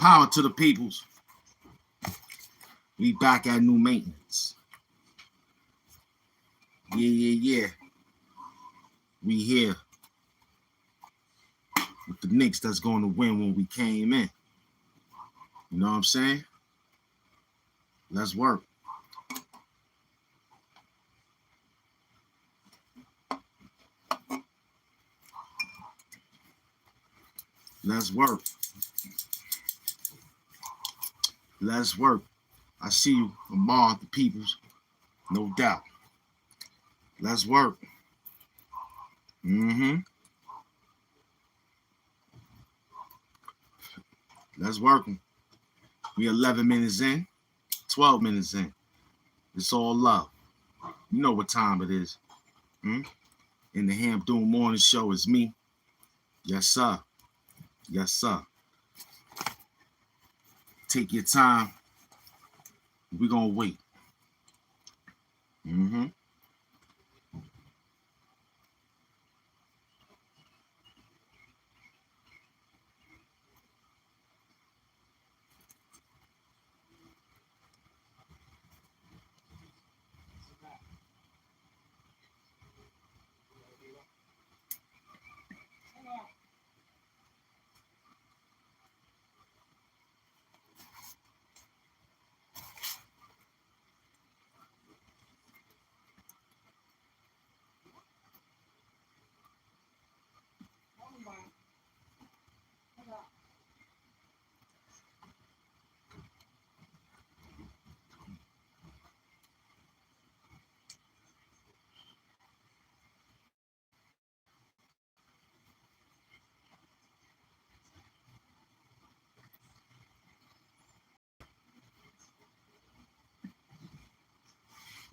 Power to the peoples. We back at new maintenance. Yeah. We here with the Knicks that's going to win when we came in. You know what I'm saying? Let's work. Let's work. Let's work. I see you, Amar, the peoples. No doubt. Let's work. Let's work. We 11 minutes in, 12 minutes in. It's all love. You know what time it is. In the Hamp morning show is me. Yes, sir. Yes, sir. Take your time. We're going to wait.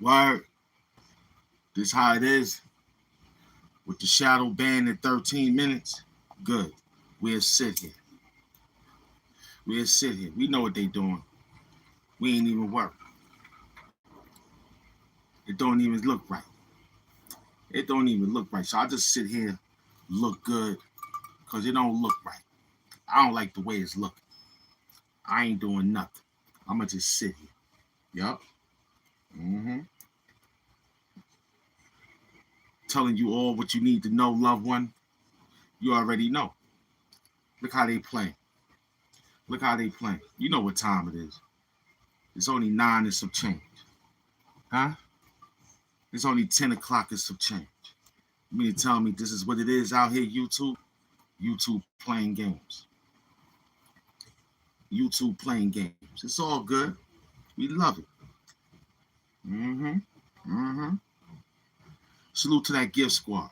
Word. This how it is. With the shadow band at 13 minutes. Good. We'll sit here. We'll sit here. We know what they doing. We ain't even work. It don't even look right. It don't even look right. So I just sit here, look good, because it don't look right. I don't like the way it's looking. I ain't doing nothing. I'm going to just sit here. Yup. Telling you all what you need to know, loved one. You already know. Look how they playing. Look how they playing. You know what time it is. It's only 9 and some change. Huh? It's only 10 o'clock and some change. You mean to tell me this is what it is out here, YouTube? YouTube playing games. YouTube playing games. It's all good. We love it. Salute to that gift squad.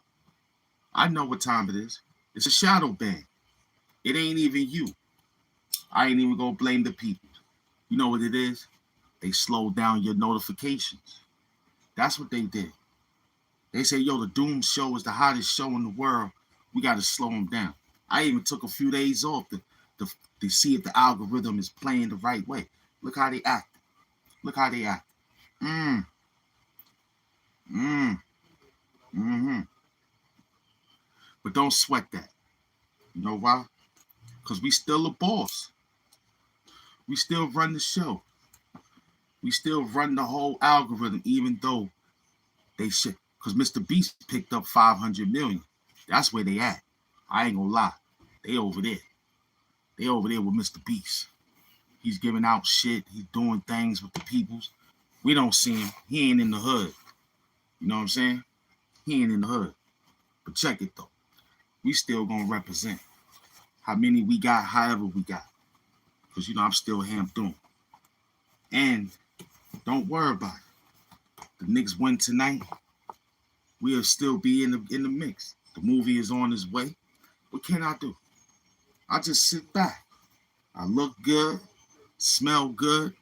I know what time it is. It's a shadow ban. It ain't even you. I ain't even gonna blame the people. You know what it is? They slowed down your notifications. That's what they did. They say, yo, the Doom Show is the hottest show in the world. We got to slow them down. I even took a few days off to see if the algorithm is playing the right way. Look how they act. Look how they act. But don't sweat that. You know why? Because we still a boss. We still run the show. We still run the whole algorithm, even though they shit. Because Mr. Beast picked up 500 million. That's where they at. I ain't gonna lie. They over there. They over there with Mr. Beast. He's giving out shit. He's doing things with the peoples. We don't see him. He ain't in the hood. You know what I'm saying? He ain't in the hood. But check it though. We still gonna represent. How many we got, however we got. Because you know I'm still Hamp doing. And don't worry about it. The Knicks win tonight. We'll still be in the mix. The movie is on its way. What can I do? I just sit back. I look good, smell good,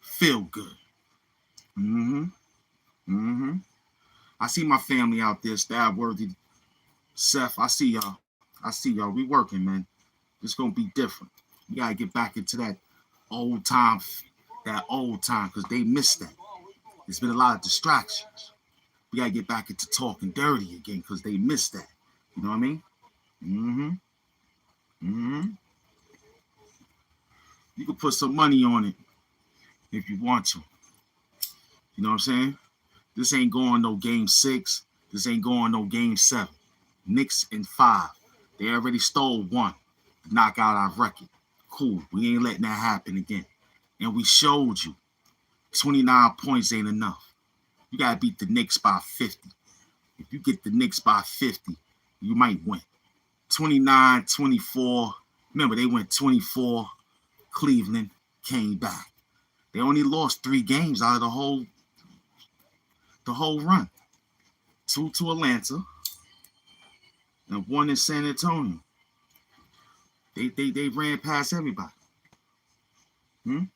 feel good. I see my family out there, Stab Worthy, Seth. I see y'all. We working, man. It's gonna be different. We gotta get back into that old time, because they missed that. There's been a lot of distractions. We gotta get back into talking dirty again because they missed that. You know what I mean? can put some money on it if you want to. You know what I'm saying? This ain't going no game 6. This ain't going no game 7. Knicks in 5. They already stole 1 to knock out our record. Cool. We ain't letting that happen again. And we showed you 29 points ain't enough. You got to beat the Knicks by 50. If you get the Knicks by 50, you might win. 29-24. Remember, they went 24. Cleveland came back. They only lost 3 games out of the whole run. 2 to Atlanta and 1 in San Antonio. They ran past everybody. New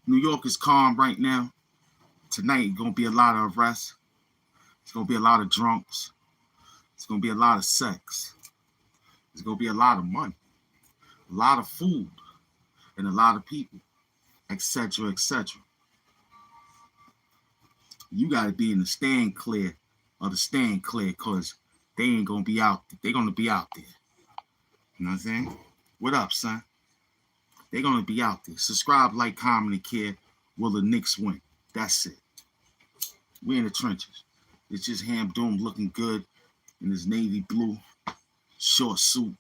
York is calm right now. Tonight, going to be a lot of arrests. It's going to be a lot of drunks. It's going to be a lot of sex. It's going to be a lot of money, a lot of food, and a lot of people, etc., etc. You got to be in the stand clear of the stand clear because they ain't going to be out there. They're going to be out there. You know what I'm saying? What up, son? They're going to be out there. Subscribe, like, comment, and care. Will the Knicks win? That's it. We in the trenches. It's just Hamp Doom looking good in his navy blue short suit.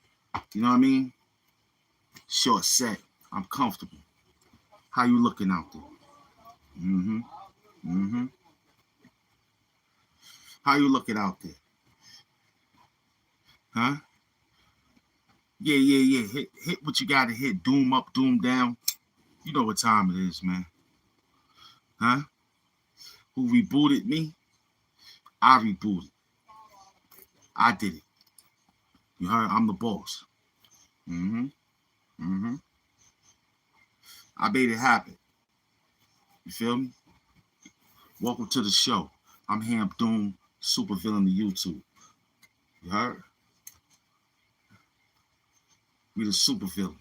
You know what I mean? Short set. I'm comfortable. How you looking out there? How you looking out there? Huh? Yeah. Hit what you gotta hit. Doom up, doom down. You know what time it is, man. Huh? Who rebooted me? I rebooted. I did it. You heard? I'm the boss. I made it happen. You feel me? Welcome to the show. I'm Hamp Doom, supervillain of YouTube. You heard? We the supervillain.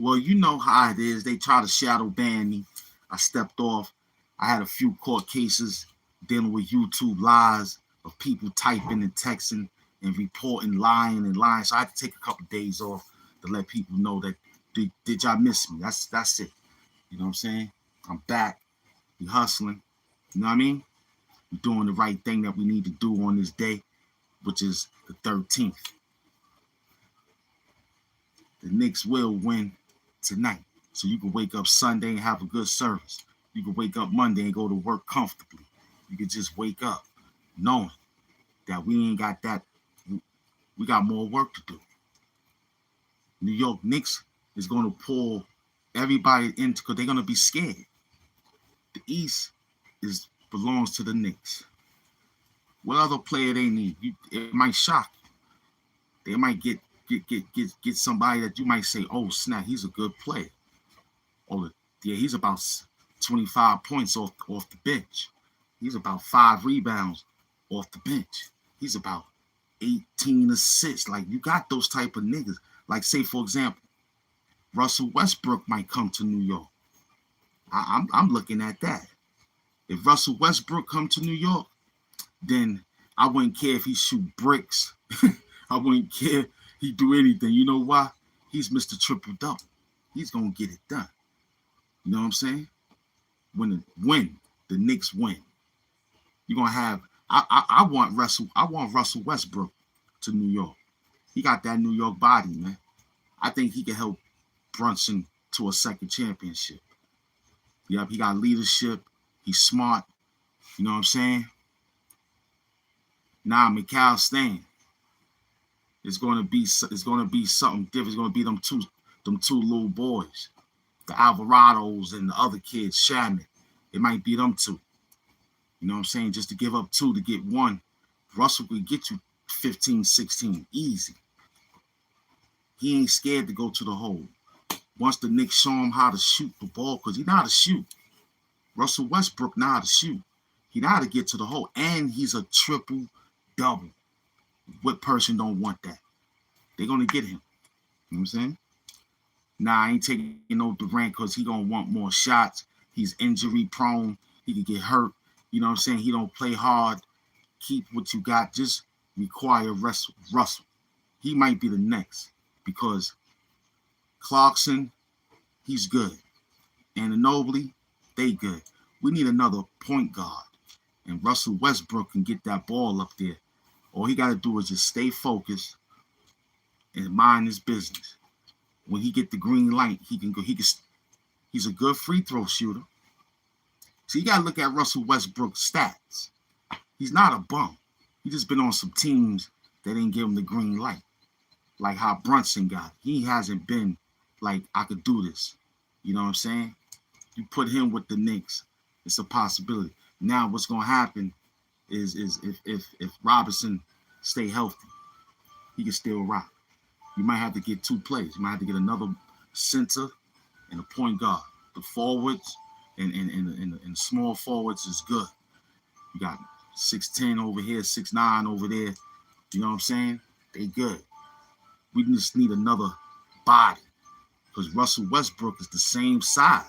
Well, you know how it is. They try to shadow ban me. I stepped off. I had a few court cases dealing with YouTube lies of people typing and texting and reporting, lying. So I had to take a couple of days off to let people know that did y'all miss me? That's it. You know what I'm saying? I'm back. We hustling. You know what I mean? We're doing the right thing that we need to do on this day, which is the 13th. The Knicks will win tonight. So you can wake up Sunday and have a good service. You can wake up Monday and go to work comfortably. You can just wake up knowing that we ain't got that. We got more work to do. New York Knicks is going to pull everybody into because they're going to be scared. The East belongs to the Knicks. What other player they need? It might shock you. They might get somebody that you might say, oh snap, he's a good player. Or yeah, he's about 25 points off the bench. He's about 5 rebounds off the bench. He's about 18 assists. Like you got those type of niggas. Like say for example, Russell Westbrook might come to New York. I'm looking at that. If Russell Westbrook come to New York, then I wouldn't care if he shoot bricks. I wouldn't care he do anything. You know why? He's Mr. Triple Double. He's gonna get it done. You know what I'm saying? When the Knicks win, you're gonna have. I want Russell Westbrook to New York. He got that New York body, man. I think he can help Brunson to a second championship. Yep, he got leadership. He's smart. You know what I'm saying? Now Mikal Stan. It's gonna be something different. It's gonna be them two little boys, the Alvarados and the other kids, Shannon. It might be them two. You know what I'm saying? Just to give up 2 to get 1. Russell could get you 15, 16, easy. He ain't scared to go to the hole. Once the Knicks show him how to shoot the ball, because he know how to shoot. Russell Westbrook know how to shoot. He know how to get to the hole. And he's a triple-double. What person don't want that? They're going to get him. You know what I'm saying? Nah, I ain't taking no Durant because he going to want more shots. He's injury-prone. He could get hurt. You know what I'm saying? He don't play hard. Keep what you got. Just require Russell. He might be the next because Clarkson, he's good. And Ginobili, they good. We need another point guard. And Russell Westbrook can get that ball up there. All he got to do is just stay focused and mind his business. When he get the green light, he can go. He's a good free throw shooter. So you got to look at Russell Westbrook's stats. He's not a bum. He just been on some teams that didn't give him the green light. Like how Brunson got it. He hasn't been like, I could do this. You know what I'm saying? You put him with the Knicks, it's a possibility. Now what's going to happen is if Robinson stay healthy, he can still rock. You might have to get two players. You might have to get another center and a point guard. The forwards and small forwards is good. You got 6'10" over here, 6'9" over there. You know what I'm saying? They good. We just need another body. Because Russell Westbrook is the same size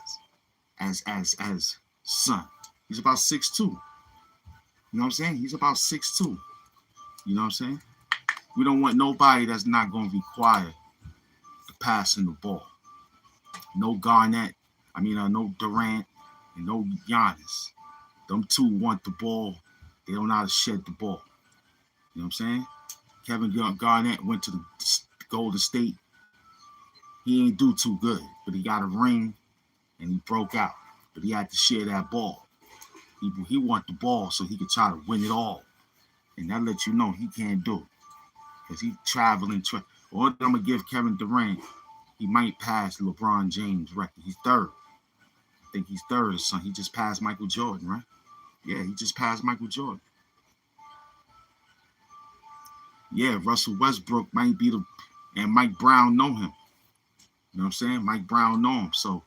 as Son. He's about 6'2". You know what I'm saying? He's about 6'2". You know what I'm saying? We don't want nobody that's not going to require the passing the ball. No Garnett. No Durant and no Giannis. Them two want the ball. They don't know how to shed the ball. You know what I'm saying? Kevin Garnett went to the Golden State. He ain't do too good, but he got a ring and he broke out. But he had to share that ball. He want the ball so he could try to win it all. And that lets you know he can't do it. Because he traveling. All I'm going to give Kevin Durant, he might pass LeBron James' record. He's third. I think he's third or something. He just passed Michael Jordan, right? Yeah, he just passed Michael Jordan. Yeah, Russell Westbrook might be and Mike Brown know him. You know what I'm saying? Mike Brown know him. So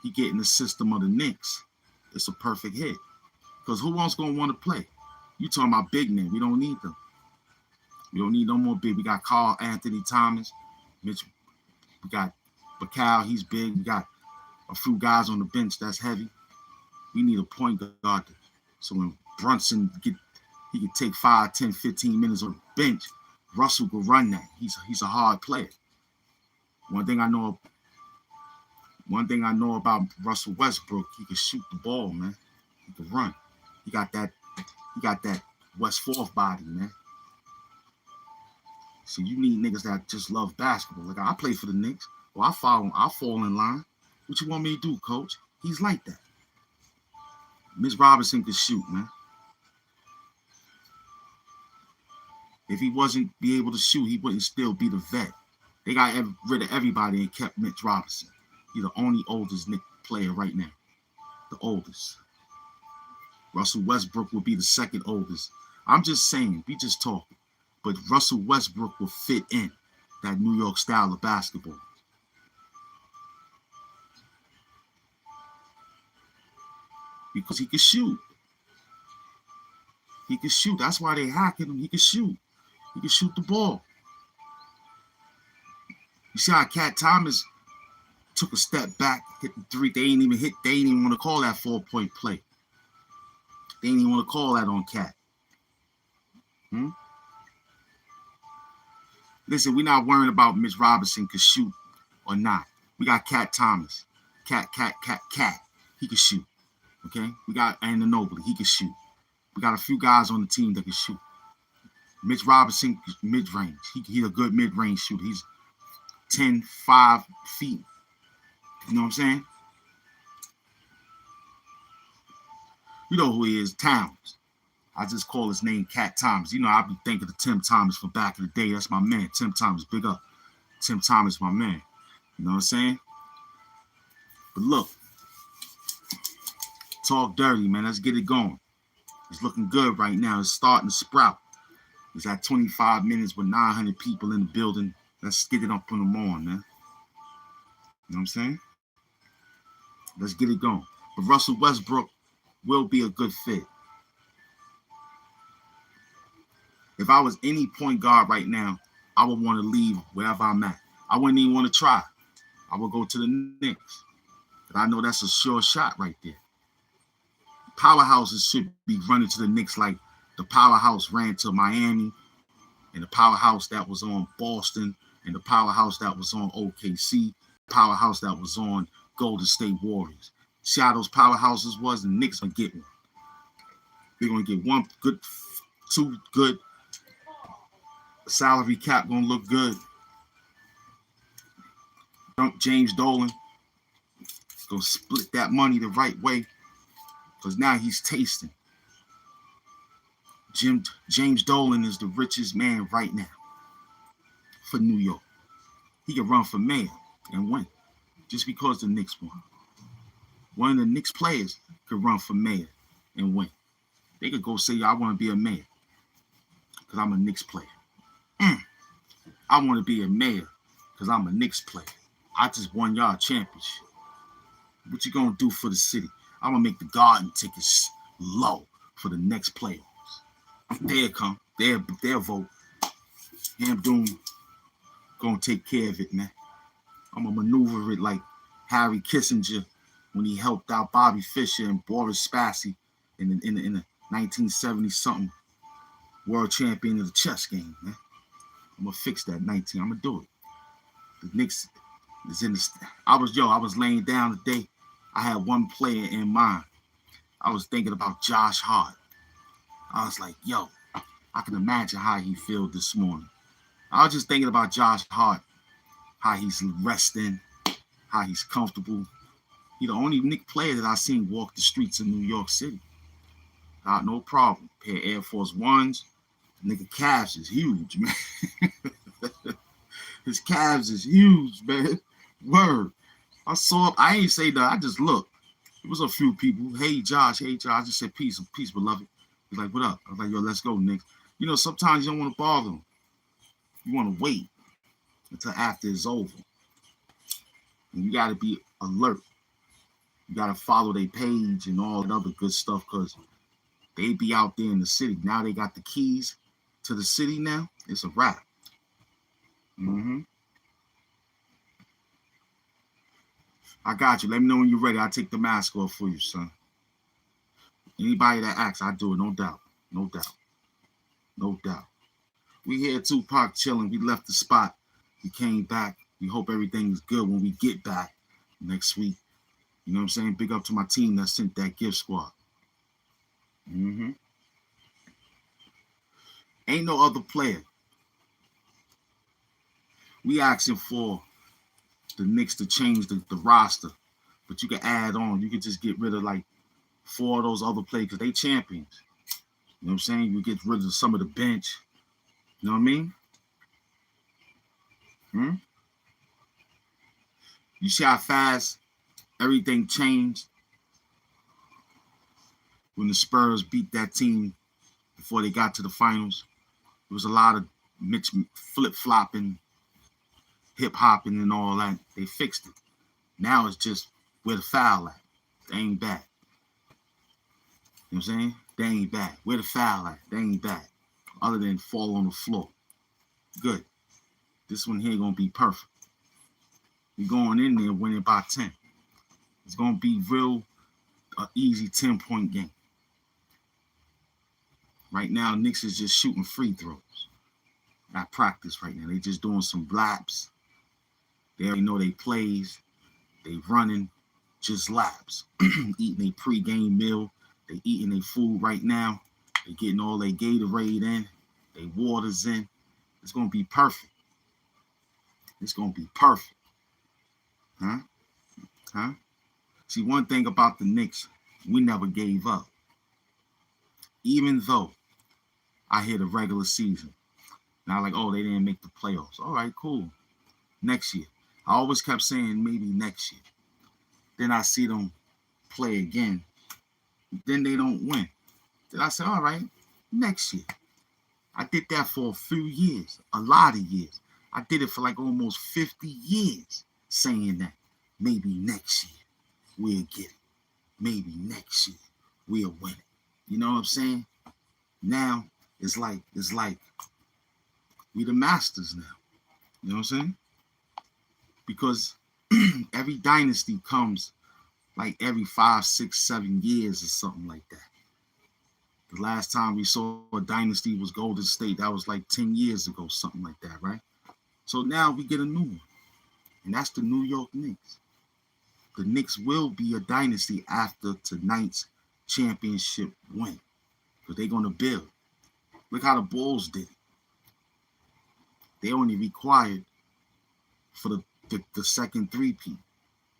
he get in the system of the Knicks. It's a perfect hit. Because who else going to want to play? You talking about big men. We don't need them. We don't need no more big. We got Carl Anthony Thomas. Mitch. We got Bacal. He's big. We got a few guys on the bench that's heavy. We need a point guard. So when Brunson he could take 5, 10, 15 minutes on the bench, Russell could run that. He's a hard player. One thing I know about Russell Westbrook, he can shoot the ball, man. He can run. He got that West 4th body, man. So you need niggas that just love basketball. Like I play for the Knicks. Well, I fall in line. What you want me to do, coach? He's like that. Miss Robinson could shoot, man. If he wasn't be able to shoot, he wouldn't still be the vet. They got rid of everybody and kept Mitch Robinson. He's the only oldest Knicks player right now. The oldest. Russell Westbrook will be the second oldest. I'm just saying, we just talking. But Russell Westbrook will fit in that New York style of basketball. Because he can shoot. He can shoot. That's why they hacking him. He can shoot. He can shoot the ball. You see how Cat Thomas took a step back, hit the three. They ain't even want to call that 4-point play. They ain't even want to call that on Cat. Listen, we're not worrying about Mitch Robinson could shoot or not. We got Cat Thomas. Cat. He can shoot. Okay? We got Ginobili. He can shoot. We got a few guys on the team that can shoot. Mitch Robinson, mid-range. He's a good mid-range shooter. He's 10, 5 feet. You know what I'm saying? You know who he is, Towns. I just call his name Cat Thomas. You know, I be thinking of Tim Thomas from back in the day. That's my man. Tim Thomas, big up. Tim Thomas, my man. You know what I'm saying? But look, talk dirty, man. Let's get it going. It's looking good right now. It's starting to sprout. It's at 25 minutes with 900 people in the building. Let's get it up on them on, man. You know what I'm saying? Let's get it going. But Russell Westbrook will be a good fit. If I was any point guard right now, I would want to leave wherever I'm at. I wouldn't even want to try. I would go to the Knicks. But I know that's a sure shot right there. Powerhouses should be running to the Knicks like the powerhouse ran to Miami, and the powerhouse that was on Boston, and the powerhouse that was on OKC, powerhouse that was on Golden State Warriors. See how those powerhouses was? The Knicks gonna get one. They're gonna get one good, two good. Salary cap gonna look good. James Dolan gonna split that money the right way, because now he's tasting. James Dolan is the richest man right now for New York. He can run for mayor and win just because the Knicks won. One of the Knicks players could run for mayor and win. They could go say, I want to be a mayor because I'm a Knicks player. I want to be a mayor because I'm a Knicks player. I just won y'all a championship. What you going to do for the city? I'm going to make the garden tickets low for the next playoffs. There come. Their vote. Hamp going to take care of it, man. I'm going to maneuver it like Harry Kissinger when he helped out Bobby Fischer and Boris Spassky in the 1970-something world champion of the chess game, man. I'm going to fix that 19. I'm going to do it. The Knicks is in the... I was laying down today. I had one player in mind. I was thinking about Josh Hart. I was like, yo, I can imagine how he feel this morning. I was just thinking about Josh Hart, how he's resting, how he's comfortable. He's the only Knicks player that I seen walk the streets of New York City. No problem. Pair of Air Force Ones. Nigga calves is huge, man. His calves is huge, man. Word. I ain't say that. I just looked. It was a few people. Hey, Josh. I just said, peace, beloved. He's like, what up? I was like, yo, let's go, Knicks. You know, sometimes you don't want to bother them. You want to wait until after it's over. And you got to be alert. You got to follow their page and all that other good stuff, because they be out there in the city. Now they got the keys to the city now. It's a wrap. I got you. Let me know when you're ready. I'll take the mask off for you, son. Anybody that asks, I do it. No doubt. We here, Tupac chilling. We left the spot. We came back. We hope everything is good when we get back next week. You know what I'm saying? Big up to my team that sent that gift squad. Ain't no other player. We asking for the Knicks to change the roster, but you can add on. You can just get rid of like 4 of those other players because they champions. You know what I'm saying? You get rid of some of the bench. You know what I mean? You see how fast everything changed when the Spurs beat that team before they got to the finals. There was a lot of Mitch flip-flopping, hip-hopping and all that. They fixed it. Now it's just where the foul at. They ain't back. You know what I'm saying? They ain't back. Where the foul at? They ain't back. Other than fall on the floor. Good. This one here gonna be perfect. We going in there winning by 10. It's gonna be real easy 10-point game. Right now, Knicks is just shooting free throws. At practice right now. They just doing some laps. They already know they plays. They running just laps. Eating a pre-game meal. They eating their food right now. They getting all their Gatorade in. Their water's in. It's going to be perfect. It's going to be perfect. Huh? See, one thing about the Knicks, we never gave up. Even though I hit a regular season. Now, like, oh, they didn't make the playoffs. All right, cool. Next year. I always kept saying maybe next year. Then I see them play again. Then they don't win. Then I said, all right, next year. I did that for a few years, a lot of years. I did it for like almost 50 years saying that maybe next year we'll get it. Maybe next year we'll win it. You know what I'm saying? Now it's like we the masters now. You know what I'm saying? Because every dynasty comes like every 5, 6, 7 years or something like that. The last time we saw a dynasty was Golden State. That was like 10 years ago, something like that, right? So now we get a new one, and that's the New York Knicks. The Knicks will be a dynasty after tonight's championship win, because they're going to build. Look how the Bulls did it. They only required for the second three-peat,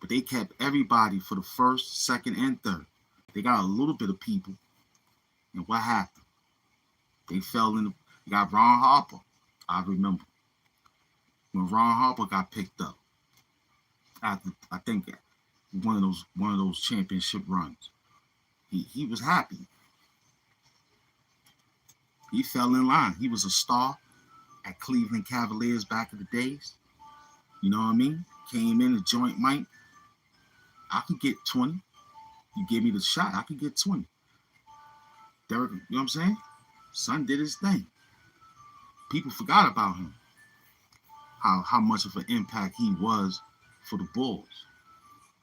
but they kept everybody for the first, second, and third. They got a little bit of people, and what happened? They fell in. They got Ron Harper. I remember when Ron Harper got picked up after, I think, one of those championship runs. He was happy. He fell in line. He was a star at Cleveland Cavaliers back in the days. You know what I mean? Came in a joint mic. I could get 20. You give me the shot, I could get 20. Derek, you know what I'm saying? Son did his thing. People forgot about him. How much of an impact he was for the Bulls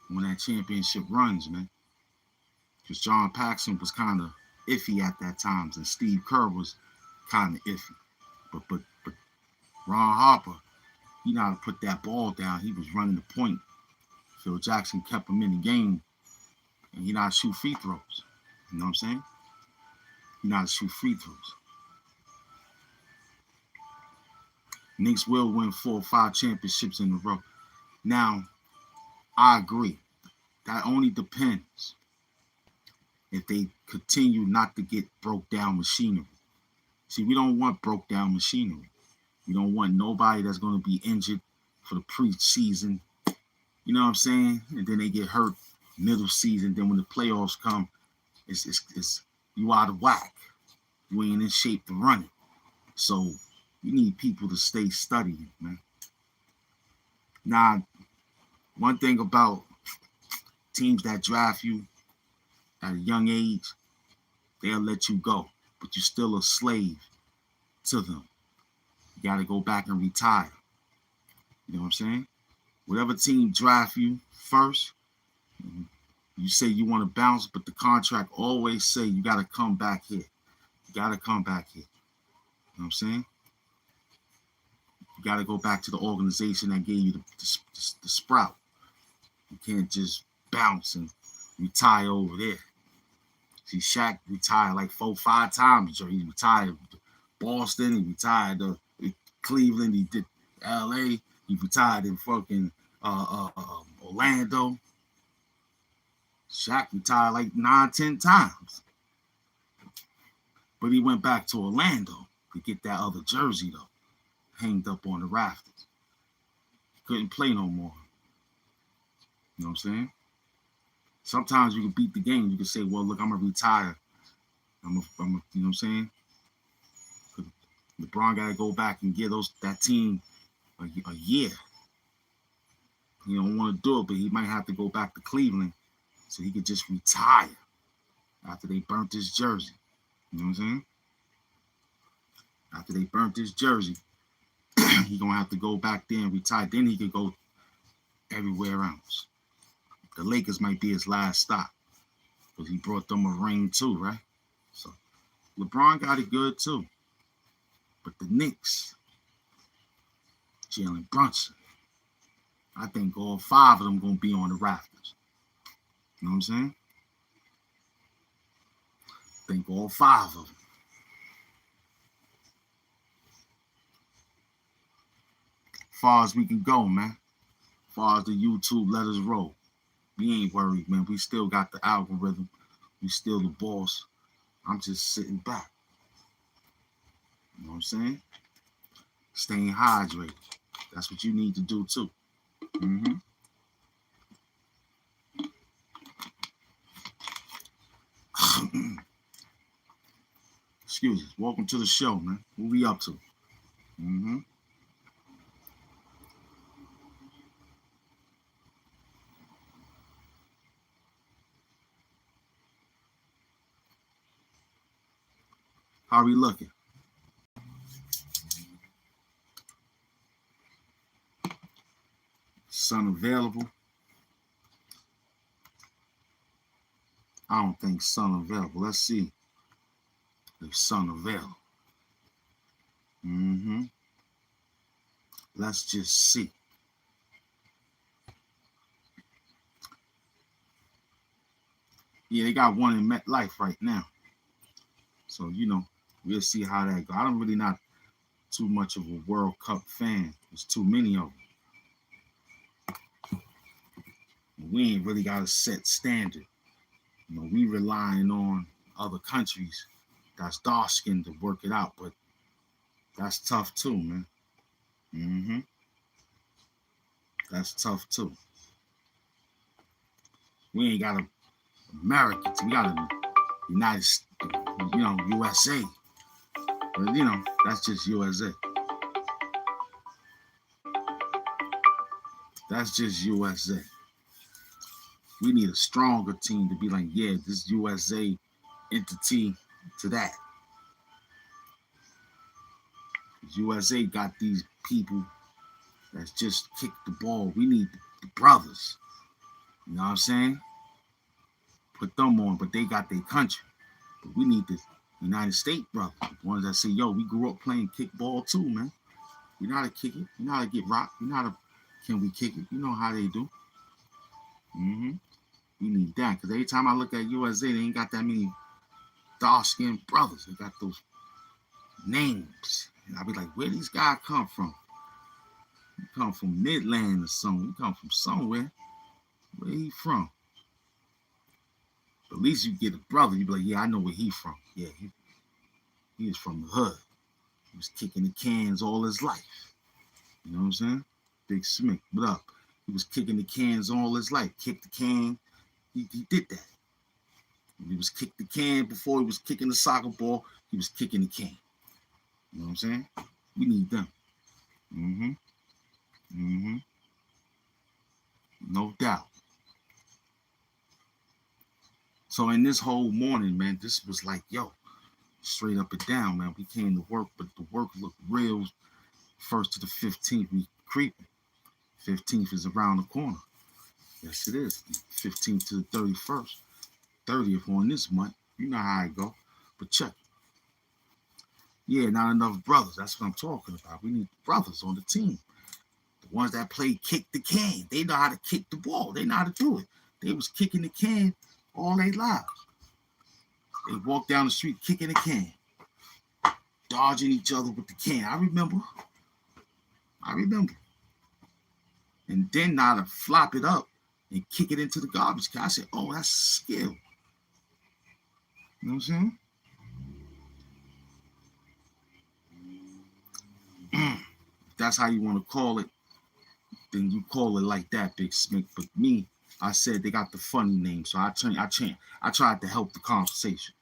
when that championship runs, man. Because John Paxson was kind of iffy at that time, and Steve Kerr was kind of iffy. But Ron Harper, he know how to put that ball down. He was running the point. Phil Jackson kept him in the game, and he know how to shoot free throws. You know what I'm saying? He know how to shoot free throws. Knicks will win 4 or 5 championships in a row. Now, I agree. That only depends if they continue not to get broke down machinery. See, we don't want broke down machinery. We don't want nobody that's going to be injured for the preseason. You know what I'm saying? And then they get hurt middle season. Then when the playoffs come, it's you out of whack. You ain't in shape to run it. So you need people to stay studying, man. Now, one thing about teams that draft you at a young age, they'll let you go, but you're still a slave to them. You got to go back and retire. You know what I'm saying? Whatever team draft you first, you say you want to bounce, but the contract always say you got to come back here. You got to come back here. You know what I'm saying? You got to go back to the organization that gave you the sprout. You can't just bounce and retire over there. See, Shaq retired like 4 or 5 times. He retired Boston. He retired Cleveland. He did L.A. He retired in fucking Orlando. Shaq retired like 9, 10 times. But he went back to Orlando to get that other jersey, though, hanged up on the rafters. He couldn't play no more. You know what I'm saying? Sometimes you can beat the game. You can say, well, look, I'm going to retire. You know what I'm saying? LeBron got to go back and give that team a year. He don't want to do it, but he might have to go back to Cleveland so he could just retire after they burnt his jersey. You know what I'm saying? After they burnt his jersey, he going to have to go back there and retire. Then he could go everywhere else. The Lakers might be his last stop because he brought them a ring too, right? So LeBron got it good too. But the Knicks, Jalen Brunson, I think all 5 of them going to be on the rafters. You know what I'm saying? I think all 5 of them. As far as we can go, man. As far as the YouTube let us roll. We ain't worried, man. We still got the algorithm. We still the boss. I'm just sitting back. You know what I'm saying? Staying hydrated. That's what you need to do, too. Mm-hmm. Excuse us. Welcome to the show, man. What we up to? Mm-hmm. How we looking? Son available. I don't think Son available. Let's see if Son available. Let's just see. Yeah, they got one in MetLife right now. So, we'll see how that goes. I'm really not too much of a World Cup fan. There's too many of them. We ain't really got a set standard. We relying on other countries that's dark skinned to work it out, but that's tough too, man. That's tough too. We ain't got Americans. We got a United, USA. But that's just USA. That's just USA. We need a stronger team to be like, yeah, this USA entity to that. USA got these people that's just kick the ball. We need the brothers. You know what I'm saying? Put them on, but they got their country. But we need the United States brothers. The ones that say, yo, we grew up playing kickball too, man. We know how to kick it. We know how to get rocked. We know how to, can we kick it? You know how they do. We need that. Because every time I look at USA, they ain't got that many dark-skinned brothers. They got those names. And I'll be like, where these guys come from? You come from Midland or something. You come from somewhere. Where he from? But at least you get a brother. You be like, yeah, I know where he from. Yeah, he is from the hood. He was kicking the cans all his life. You know what I'm saying? Big Smith, what up? He was kicking the cans all his life. Kicked the can. He did that. When he was kicked the can before he was kicking the soccer ball, he was kicking the can. You know what I'm saying? We need them. No doubt. So in this whole morning, man, this was like, yo, straight up and down, man. We came to work, but the work looked real. 1st to the 15th, we creeping. 15th is around the corner. Yes, it is. 15th to the 31st. 30th on this month. You know how I go. But check it. Yeah, not enough brothers. That's what I'm talking about. We need brothers on the team. The ones that play kick the can. They know how to kick the ball. They know how to do it. They was kicking the can all their lives. They walked down the street kicking the can. Dodging each other with the can. I remember. And then now to flop it up and kick it into the garbage can. I said, oh, that's skill. You know what I'm saying? If that's how you want to call it, then you call it like that, Big Smith. But me, I said they got the funny name, so I tried to help the conversation.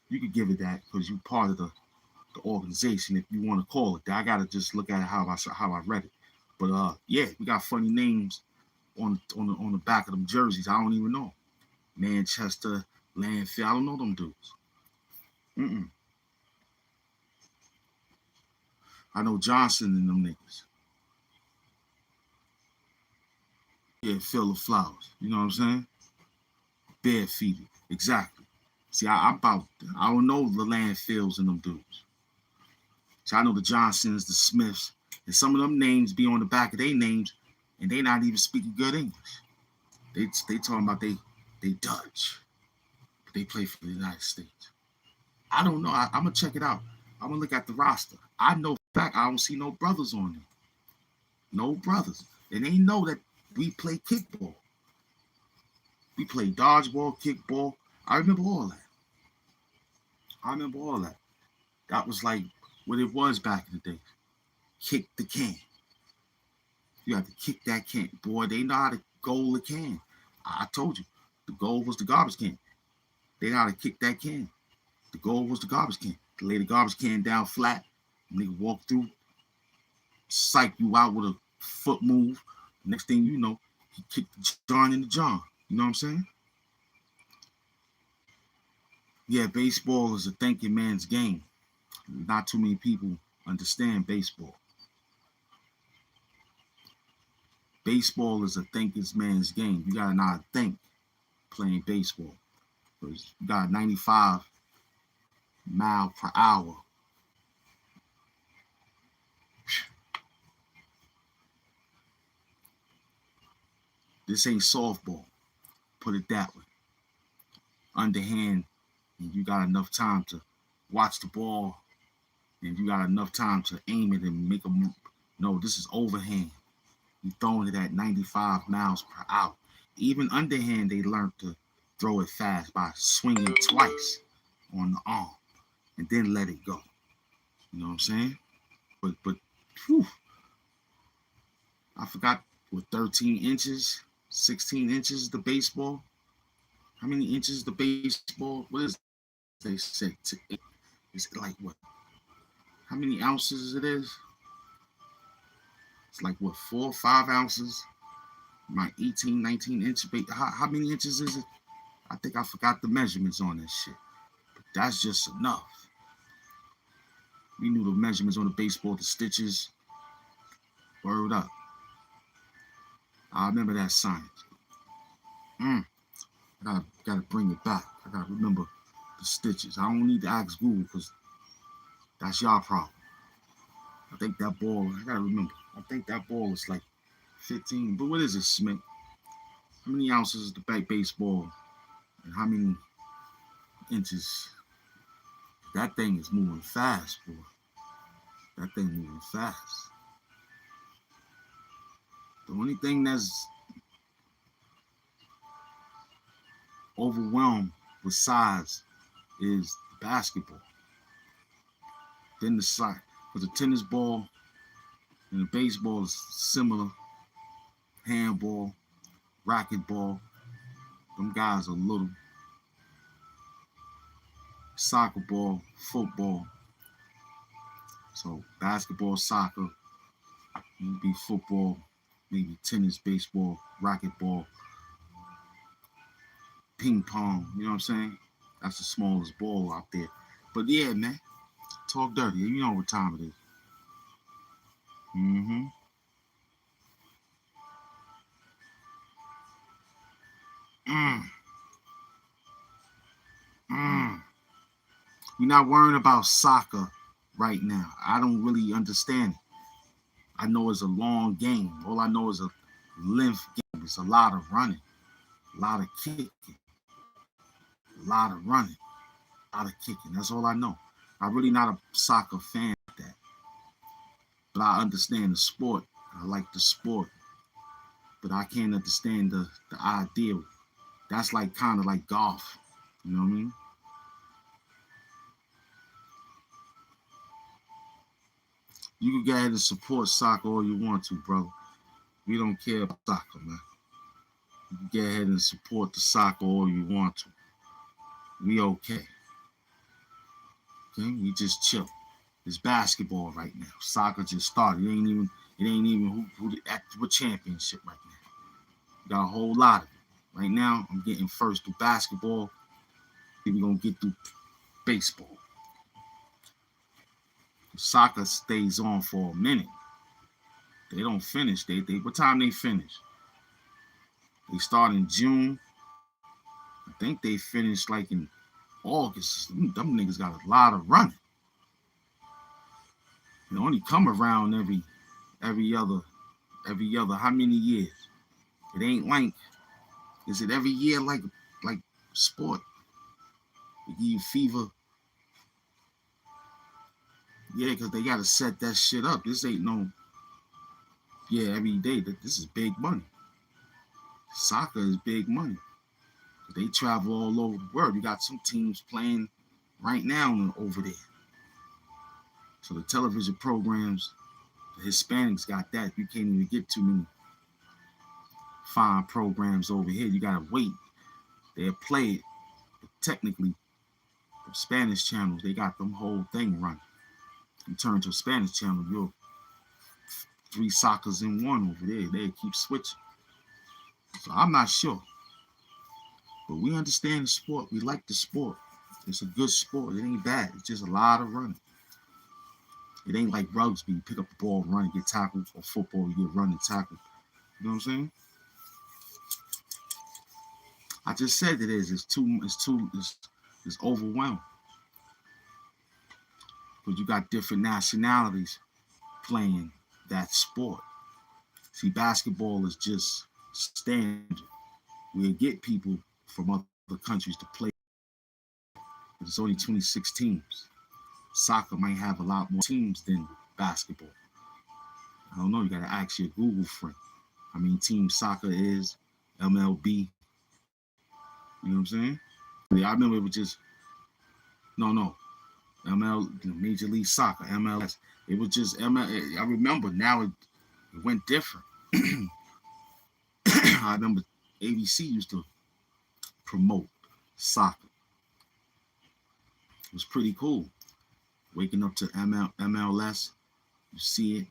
You could give it that because you're part of the organization, if you want to call it that. I gotta just look at it how I read it. But yeah, we got funny names on the back of them jerseys. I don't even know. Manchester, Landfill. I don't know them dudes. I know Johnson and them niggas. Yeah, Phil of Flowers. You know what I'm saying? Bare feet. Exactly. See, I don't know the Landfills and them dudes. So I know the Johnsons, the Smiths, and some of them names be on the back of their names, and they not even speaking good English. They talking about they Dutch, but they play for the United States. I don't know. I'm gonna check it out. I'm gonna look at the roster. I know for a fact I don't see no brothers on there. No brothers, and they know that we play kickball. We play dodgeball, kickball. I remember all that. That was like what it was back in the day. Kick the can. You have to kick that can. Boy, they know how to goal the can. I told you, the goal was the garbage can. They know how to kick that can. The goal was the garbage can. To lay the garbage can down flat, nigga walk through, psych you out with a foot move. Next thing you know, he kicked the John in the John. You know what I'm saying? Yeah, baseball is a thinking man's game. Not too many people understand baseball. Baseball is a thinking man's game. You gotta know how to think playing baseball. Because you got 95 mile per hour. This ain't softball. Put it that way. Underhand, and you got enough time to watch the ball, and you got enough time to aim it and make a move. No, this is overhand. You throwing it at 95 miles per hour. Even underhand, they learned to throw it fast by swinging twice on the arm and then let it go. You know what I'm saying? But whew, I forgot what 13 inches, 16 inches the baseball. How many inches the baseball? What is it? They say? Is it like what? How many ounces it is? It's like what, 4 or 5 ounces? My 18, 19 inch. How many inches is it? I think I forgot the measurements on this shit. But that's just enough. We knew the measurements on the baseball, the stitches. Word up. I remember that science. I gotta bring it back. I gotta remember the stitches. I don't need to ask Google because that's y'all problem. I think that ball, I gotta remember. I think that ball is like 15. But what is it, Smith? How many ounces is the baseball? And how many inches? That thing is moving fast, boy. That thing moving fast. The only thing that's overwhelmed with size is basketball. Then the side, because the tennis ball and the baseball is similar. Handball, racquetball, them guys are little. Soccer ball, football. So basketball, soccer, maybe football, maybe tennis, baseball, racquetball, ping pong. You know what I'm saying? That's the smallest ball out there. But yeah, man, talk dirty. You know what time it is. Mm-hmm. We're not worrying about soccer right now. I don't really understand it. I know it's a long game. All I know is a length game. It's a lot of running, a lot of kicking, a lot of running, a lot of kicking. That's all I know. I'm really not a soccer fan like that. But I understand the sport. I like the sport. But I can't understand the idea. That's like kind of like golf. You know what I mean? You can go ahead and support soccer all you want to, brother. We don't care about soccer, man. You can go ahead and support the soccer all you want to. We okay. Okay, we just chill. It's basketball right now. Soccer just started. It ain't even who at what championship right now. We got a whole lot of it. Right now, I'm getting first through basketball. Then we're gonna get through baseball. Soccer stays on for a minute. They don't finish. They what time they finish? They start in June. I think they finish like in August. Them niggas got a lot of running. They only come around every other how many years? It ain't like, is it every year like sport? They give you fever. Yeah, because they gotta set that shit up. This ain't no every day. This is big money. Soccer is big money. They travel all over the world. You got some teams playing right now over there. So the television programs, the Hispanics got that. You can't even get too many fine programs over here. You gotta wait. They'll play it. But technically, the Spanish channels, they got them whole thing running. You turn to a Spanish channel, you're 3 soccers in one over there. They keep switching. So I'm not sure. But we understand the sport. We like the sport. It's a good sport. It ain't bad. It's just a lot of running. It ain't like rugby. You pick up the ball, run, and get tackled. Or football, you get run and tackled. You know what I'm saying? I just said it is. It's overwhelmed. Because you got different nationalities playing that sport. See, basketball is just standard. We'll get people from other countries to play. But it's only 26 teams. Soccer might have a lot more teams than basketball. I don't know. You got to ask your Google friend. I mean, team soccer is MLB. You know what I'm saying? Yeah, I remember it was just no Major League Soccer, MLS. It was just ML. I remember now it went different. I remember ABC used to promote soccer. It was pretty cool. Waking up to MLS, you see it.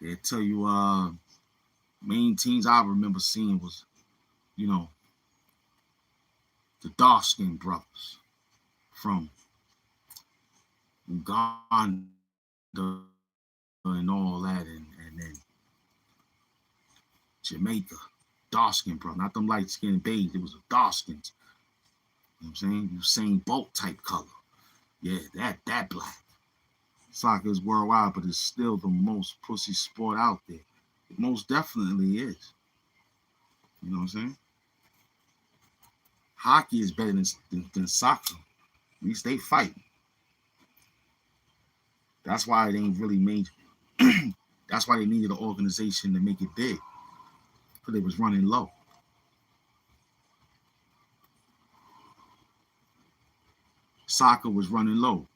They tell you main teams I remember seeing was, you know, the dark skinned brothers from Uganda and all that, and then Jamaica, dark skinned brother, not them light skinned babes. It was a dark skinned. You know what I'm saying? Usain Bolt type color. Yeah, that black. Soccer is worldwide, but it's still the most pussy sport out there. It most definitely is. You know what I'm saying? Hockey is better than soccer. At least they fight. That's why it ain't really made. That's why they needed an organization to make it big. Because they was running low. Soccer was running low.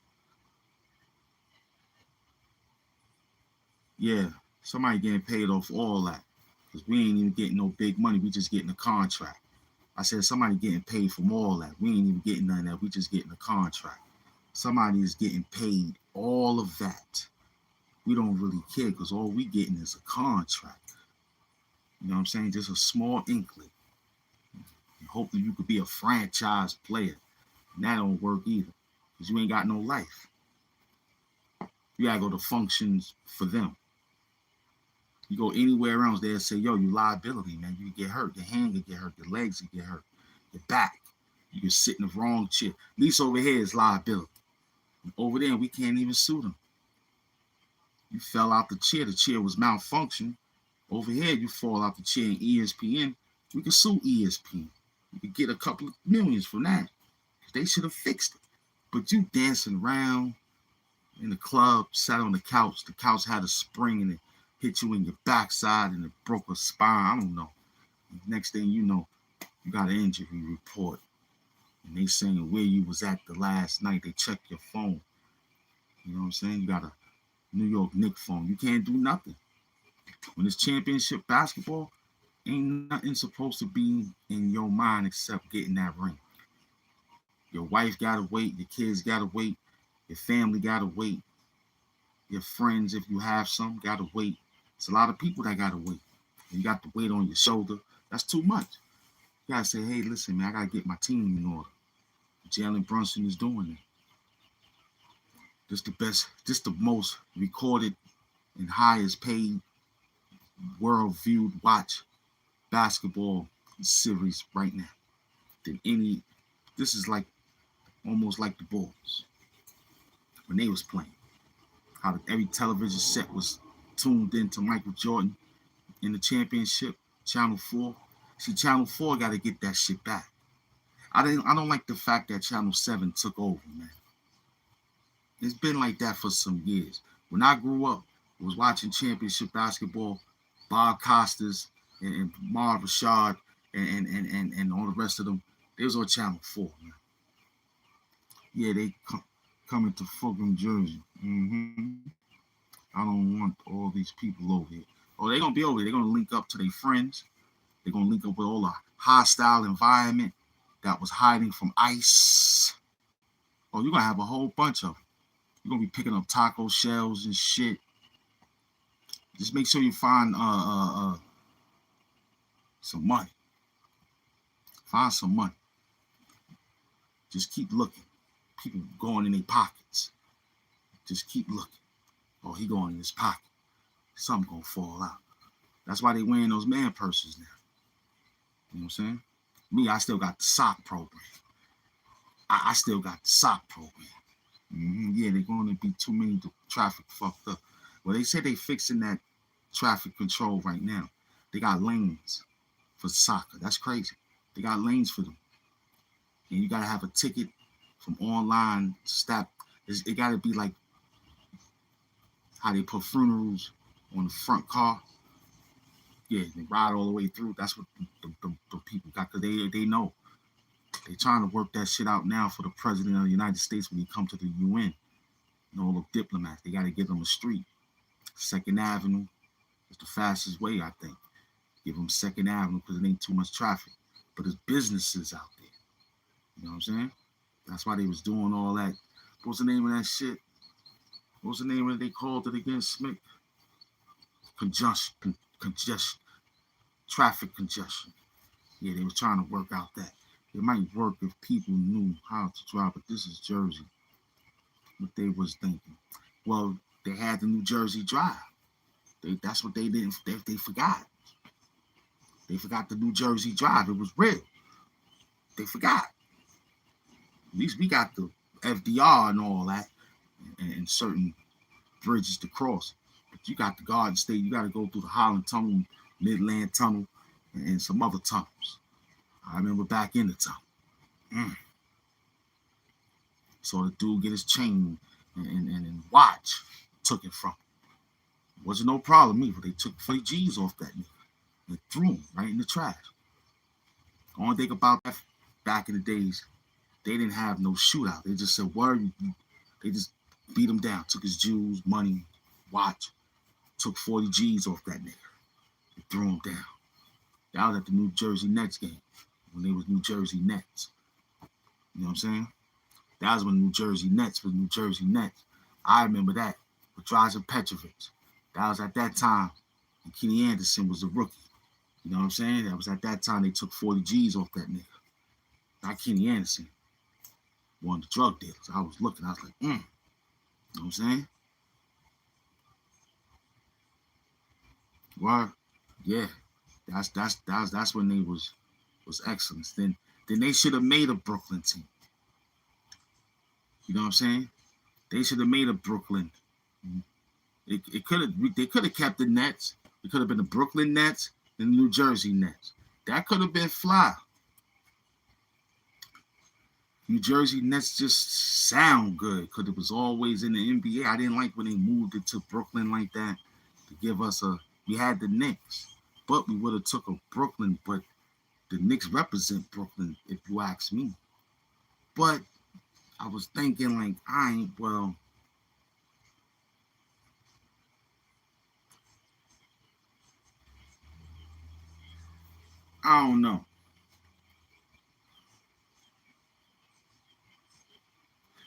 Yeah, somebody getting paid off all that. Because we ain't even getting no big money. We just getting a contract. I said somebody getting paid from all that. We ain't even getting none of that. We just getting a contract. Somebody is getting paid all of that. We don't really care because all we getting is a contract. You know what I'm saying? Just a small inkling. And hopefully you could be a franchise player. And that don't work either. Because you ain't got no life. You gotta go to functions for them. You go anywhere else, they'll say, yo, you liability, man. You get hurt. Your hand can get hurt. Your legs can get hurt. Your back. You can sit in the wrong chair. At least over here is liability. Over there, we can't even sue them. You fell out the chair was malfunctioned. Over here, you fall out the chair in ESPN. We can sue ESPN. We could get a couple of millions from that. They should have fixed it. But you dancing around in the club, sat on the couch. The couch had a spring and it hit you in your backside and it broke a spine. I don't know. Next thing you know, you got an injury report. And they saying where you was at the last night. They check your phone. You know what I'm saying? You got a New York Knicks phone. You can't do nothing. When it's championship basketball, ain't nothing supposed to be in your mind except getting that ring. Your wife gotta wait. Your kids gotta wait. Your family gotta wait. Your friends, if you have some, gotta wait. It's a lot of people that gotta wait. You got the weight on your shoulder. That's too much. You gotta say, hey, listen, man, I gotta get my team in order. Jalen Brunson is doing it. This the most recorded and highest paid world viewed watch basketball series right now than any. This is like almost like the Bulls when they was playing. How every television set was tuned into Michael Jordan in the championship. Channel 4. See, Channel 4 got to get that shit back. I don't like the fact that Channel 7 took over, man. It's been like that for some years. When I grew up, I was watching championship basketball, Bob Costas and Marv Rashad and all the rest of them. They was on Channel 4, man. Yeah, they coming to Fulham, Jersey. I don't want all these people over here. Oh, they're going to be over here. They're going to link up to their friends. They're going to link up with all the hostile environment that was hiding from ICE. Oh, you're going to have a whole bunch of them. You're going to be picking up taco shells and shit. Just make sure you find some money. Find some money. Just keep looking. People going in their pockets. Just keep looking. Oh, he going in his pocket. Something going to fall out. That's why they wearing those man purses now. You know what I'm saying? Me, I still got the sock program. I still got the sock program. Yeah, they're going to be too many traffic fucked up. Well, they say they fixing that traffic control right now. They got lanes for soccer. That's crazy. They got lanes for them. And you got to have a ticket from online stop. It got to be like how they put funerals on the front car. Yeah, they ride all the way through. That's what the people got, because they know. They trying to work that shit out now for the president of the United States when he come to the UN. And all the diplomats, they got to give them a street. Second Avenue is the fastest way, I think. Give them Second Avenue because it ain't too much traffic. But there's businesses out there. You know what I'm saying? That's why they was doing all that. What's the name of that shit? What's the name of it they called it again, Smith? Congestion. Traffic congestion. Yeah, they were trying to work out that. It might work if people knew how to drive, but this is Jersey. What they was thinking. Well, they had the New Jersey Drive. That's what they didn't. They forgot. They forgot the New Jersey Drive. It was real. They forgot. At least we got the FDR and all that, and certain bridges to cross. But you got the Garden State. You got to go through the Holland Tunnel, Midland Tunnel, and some other tunnels. I remember back in the tunnel. So the dude get his chain and watch took it from him. Wasn't no problem either. They took 40 G's off that nigga and threw him right in the trash. The only thing about that back in the days, they didn't have no shootout. They just said, word, they just beat him down, took his jewels, money, watch, took 40 G's off that nigga and threw him down. That was at the New Jersey Nets game, when they was New Jersey Nets. You know what I'm saying? That was when New Jersey Nets was New Jersey Nets. I remember that with Drazen Petrovic. That was at that time when Kenny Anderson was a rookie. You know what I'm saying? That was at that time they took 40 G's off that nigga. Not Kenny Anderson. One of the drug dealers. I was looking, I was like, You know what I'm saying? Well, yeah. That's when they was excellence. Then they should have made a Brooklyn team. You know what I'm saying? They should have made a Brooklyn. They could have kept the Nets. It could have been the Brooklyn Nets and the New Jersey Nets. That could have been fly. New Jersey Nets just sound good because it was always in the NBA. I didn't like when they moved it to Brooklyn like that to give us we had the Knicks, but we would have took a Brooklyn, but the Knicks represent Brooklyn, if you ask me. But I was thinking like, I don't know.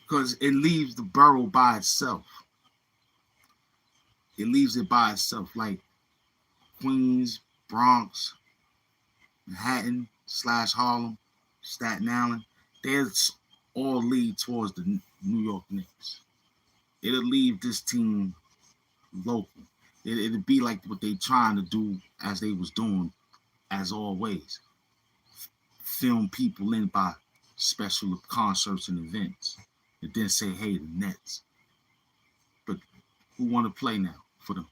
Because it leaves the borough by itself. It leaves it by itself. Like Queens, Bronx, Manhattan / Harlem, Staten Island. There's all lead towards the New York Knicks. It'll leave this team local. It'll be like what they trying to do as they was doing, as always. Film people in by special concerts and events. And then say, hey, the Nets. But who want to play now for them?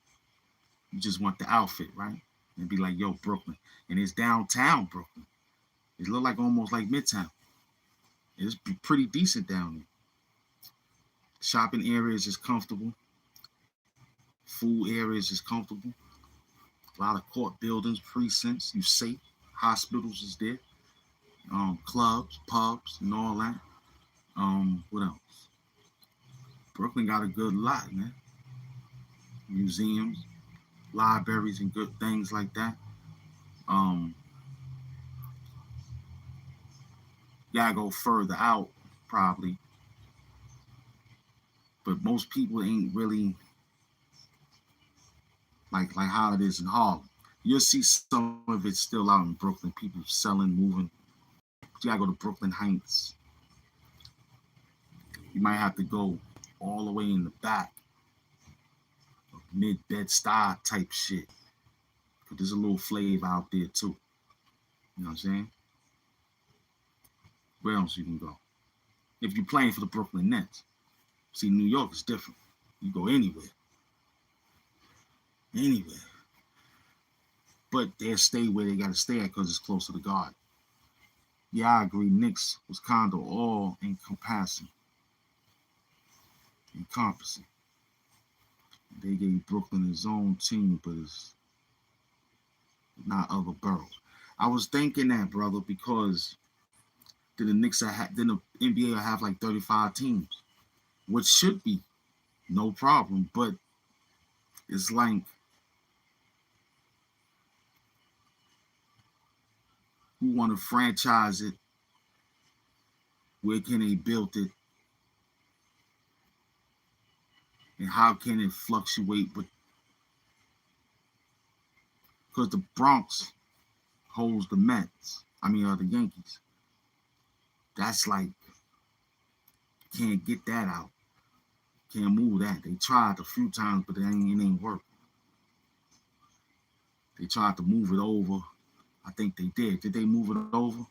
You just want the outfit, right? And be like, yo, Brooklyn. And it's downtown Brooklyn. It look like almost like Midtown. It's pretty decent down there. Shopping areas is comfortable. Food areas is comfortable. A lot of court buildings, precincts. You safe. Hospitals is there. Clubs, pubs, and all that. What else? Brooklyn got a good lot, man. Museums, libraries, and good things like that. Gotta go further out, probably. But most people ain't really like how it is in Harlem. You'll see some of it still out in Brooklyn. People selling, moving. You gotta go to Brooklyn Heights. You might have to go all the way in the back, mid-Bed-Stuy type shit. But there's a little flavor out there too. You know what I'm saying? Where else you can go? If you're playing for the Brooklyn Nets. See, New York is different. You go anywhere. Anywhere. But they'll stay where they got to stay at because it's close to the Garden. Yeah, I agree. Knicks was kind of all encompassing. Encompassing. They gave Brooklyn his own team, but it's not other boroughs. I was thinking that, brother, because then the Knicks then the NBA will have like 35 teams, which should be no problem. But it's like, who want to franchise it? Where can they build it? And how can it fluctuate? But because the Bronx holds the Mets, the Yankees. That's like, can't get that out. Can't move that. They tried a few times, but it ain't work. They tried to move it over. I think they did. Did they move it over?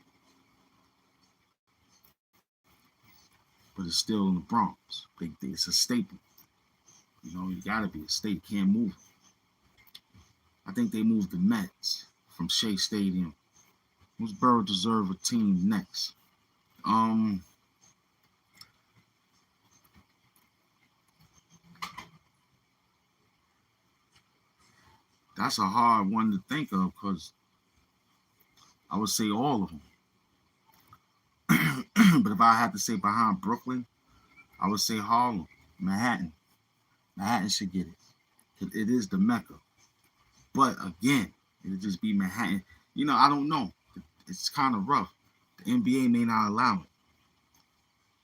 But it's still in the Bronx. It's a staple. You got to be a state. Can't move it. I think they moved the Mets from Shea Stadium. Who's borough deserve a team next? That's a hard one to think of because I would say all of them. But if I had to say behind Brooklyn, I would say Harlem, Manhattan. Manhattan should get it. It is the Mecca. But again, it'll just be Manhattan. I don't know. It's kind of rough. The NBA may not allow it.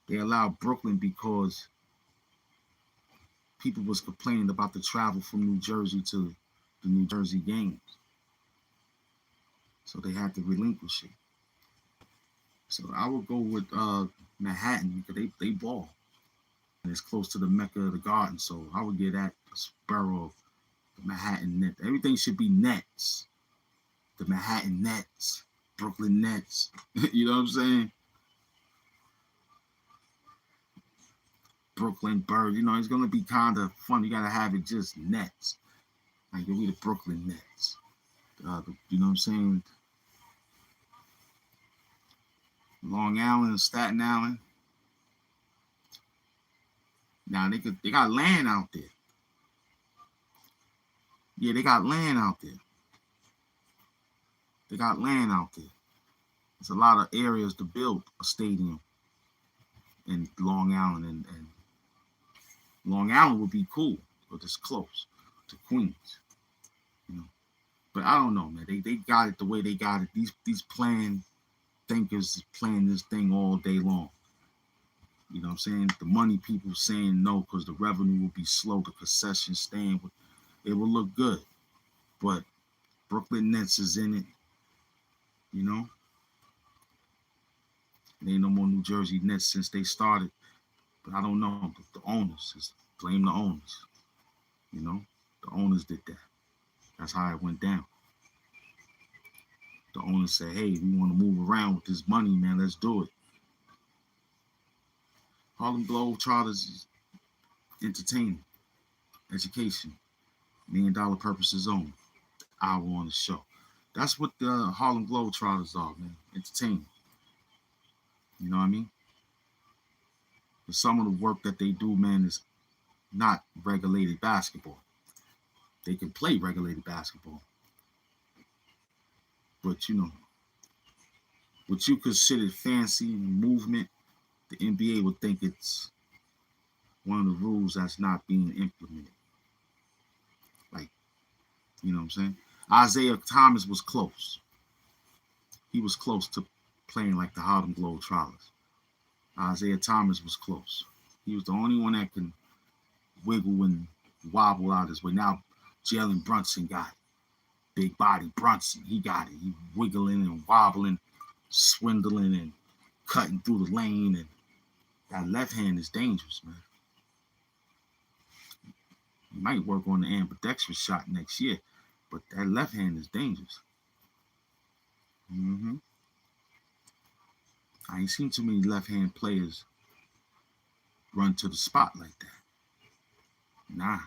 They allow Brooklyn because people was complaining about the travel from New Jersey to the New Jersey games. So they had to relinquish it. So I would go with Manhattan because they ball. And it's close to the Mecca of the Garden. So I would give that a borough of the Manhattan Nets. Everything should be Nets. The Manhattan Nets. Brooklyn Nets. You know what I'm saying? Brooklyn Bird. It's going to be kind of fun. You got to have it just Nets. Like, you'll be the Brooklyn Nets. You know what I'm saying? Long Island, Staten Island. Now, they got land out there. Yeah, they got land out there. They got land out there. There's a lot of areas to build a stadium in Long Island. And Long Island would be cool, but it's close to Queens. But I don't know, man. They got it the way they got it. These plan thinkers playing this thing all day long. You know what I'm saying? The money people saying no because the revenue will be slow. The concession stand, it will look good. But Brooklyn Nets is in it. There ain't no more New Jersey Nets since they started. But I don't know. The owners, blame the owners. The owners did that. That's how it went down. The owners said, hey, we want to move around with this money, man. Let's do it. Harlem Globetrotters is entertainment, education, $1 million purposes only. Hour on the show. That's what the Harlem Globetrotters are, man. Entertainment. You know what I mean? But some of the work that they do, man, is not regulated basketball. They can play regulated basketball. But, what you consider fancy and movement, the NBA would think it's one of the rules that's not being implemented. Like, you know what I'm saying? Isaiah Thomas was close. He was close to playing like the Harlem Globetrotters. Isaiah Thomas was close. He was the only one that can wiggle and wobble out his way. Now, Jalen Brunson got it. Big body Brunson, he got it. He wiggling and wobbling, swindling and cutting through the lane. And that left hand is dangerous, man. He might work on the ambidextrous shot next year, but that left hand is dangerous. Mm-hmm. I ain't seen too many left-hand players run to the spot like that. Nah.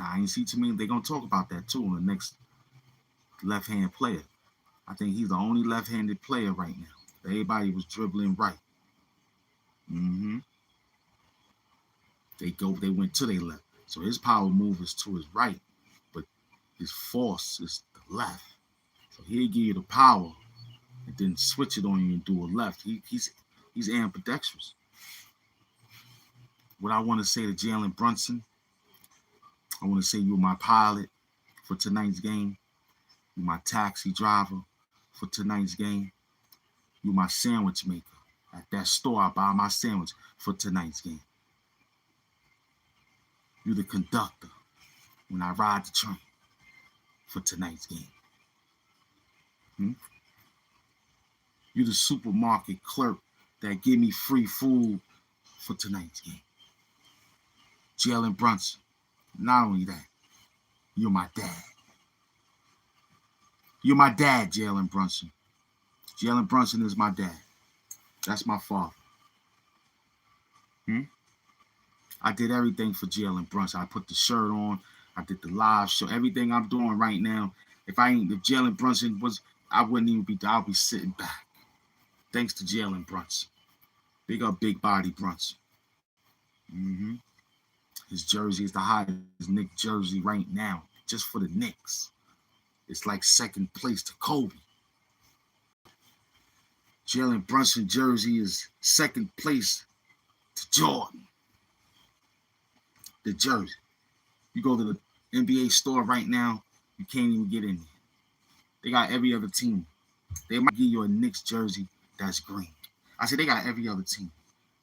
I ain't seen too many. They're going to talk about that, too, in the next left-hand player. I think he's the only left-handed player right now. Everybody was dribbling right. Mm-hmm. They went to their left. So his power move is to his right, but his force is the left. So he'll give you the power and then switch it on you and do a left. He's ambidextrous. What I want to say to Jalen Brunson, I want to say you're my pilot for tonight's game. You're my taxi driver for tonight's game. You're my sandwich maker. At that store, I buy my sandwich for tonight's game. You're the conductor when I ride the train for tonight's game. You're the supermarket clerk that give me free food for tonight's game. Jalen Brunson, not only that, you're my dad. You're my dad, Jalen Brunson. Jalen Brunson is my dad. That's my father. I did everything for Jalen Brunson. I put the shirt on. I did the live show. Everything I'm doing right now. If Jalen Brunson was, I wouldn't even be. I'll be sitting back. Thanks to Jalen Brunson. Big up, big body Brunson. Mm-hmm. His jersey is the highest Knicks jersey right now, just for the Knicks. It's like second place to Kobe. Jalen Brunson jersey is second place to Jordan. The jersey. You go to the NBA store right now, you can't even get in there. They got every other team. They might give you a Knicks jersey that's green. I said they got every other team.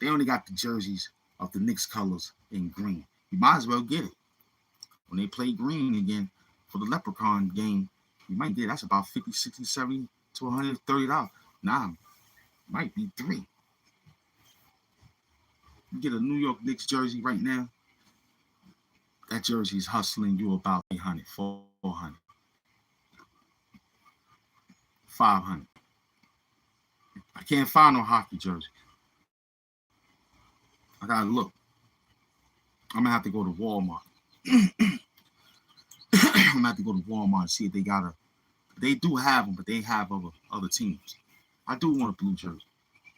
They only got the jerseys of the Knicks colors in green. You might as well get it. When they play green again for the Leprechaun game, you might get that's about 50, 60, 70 to $130. Nah, might be $3. You get a New York Knicks jersey right now, that jersey is hustling you about 800, 400, 500. I can't find no hockey jersey. I gotta look. I'm gonna have to go to Walmart. I'm gonna have to go to Walmart and see if they got a. They do have them, but they have other teams. I do want a blue jersey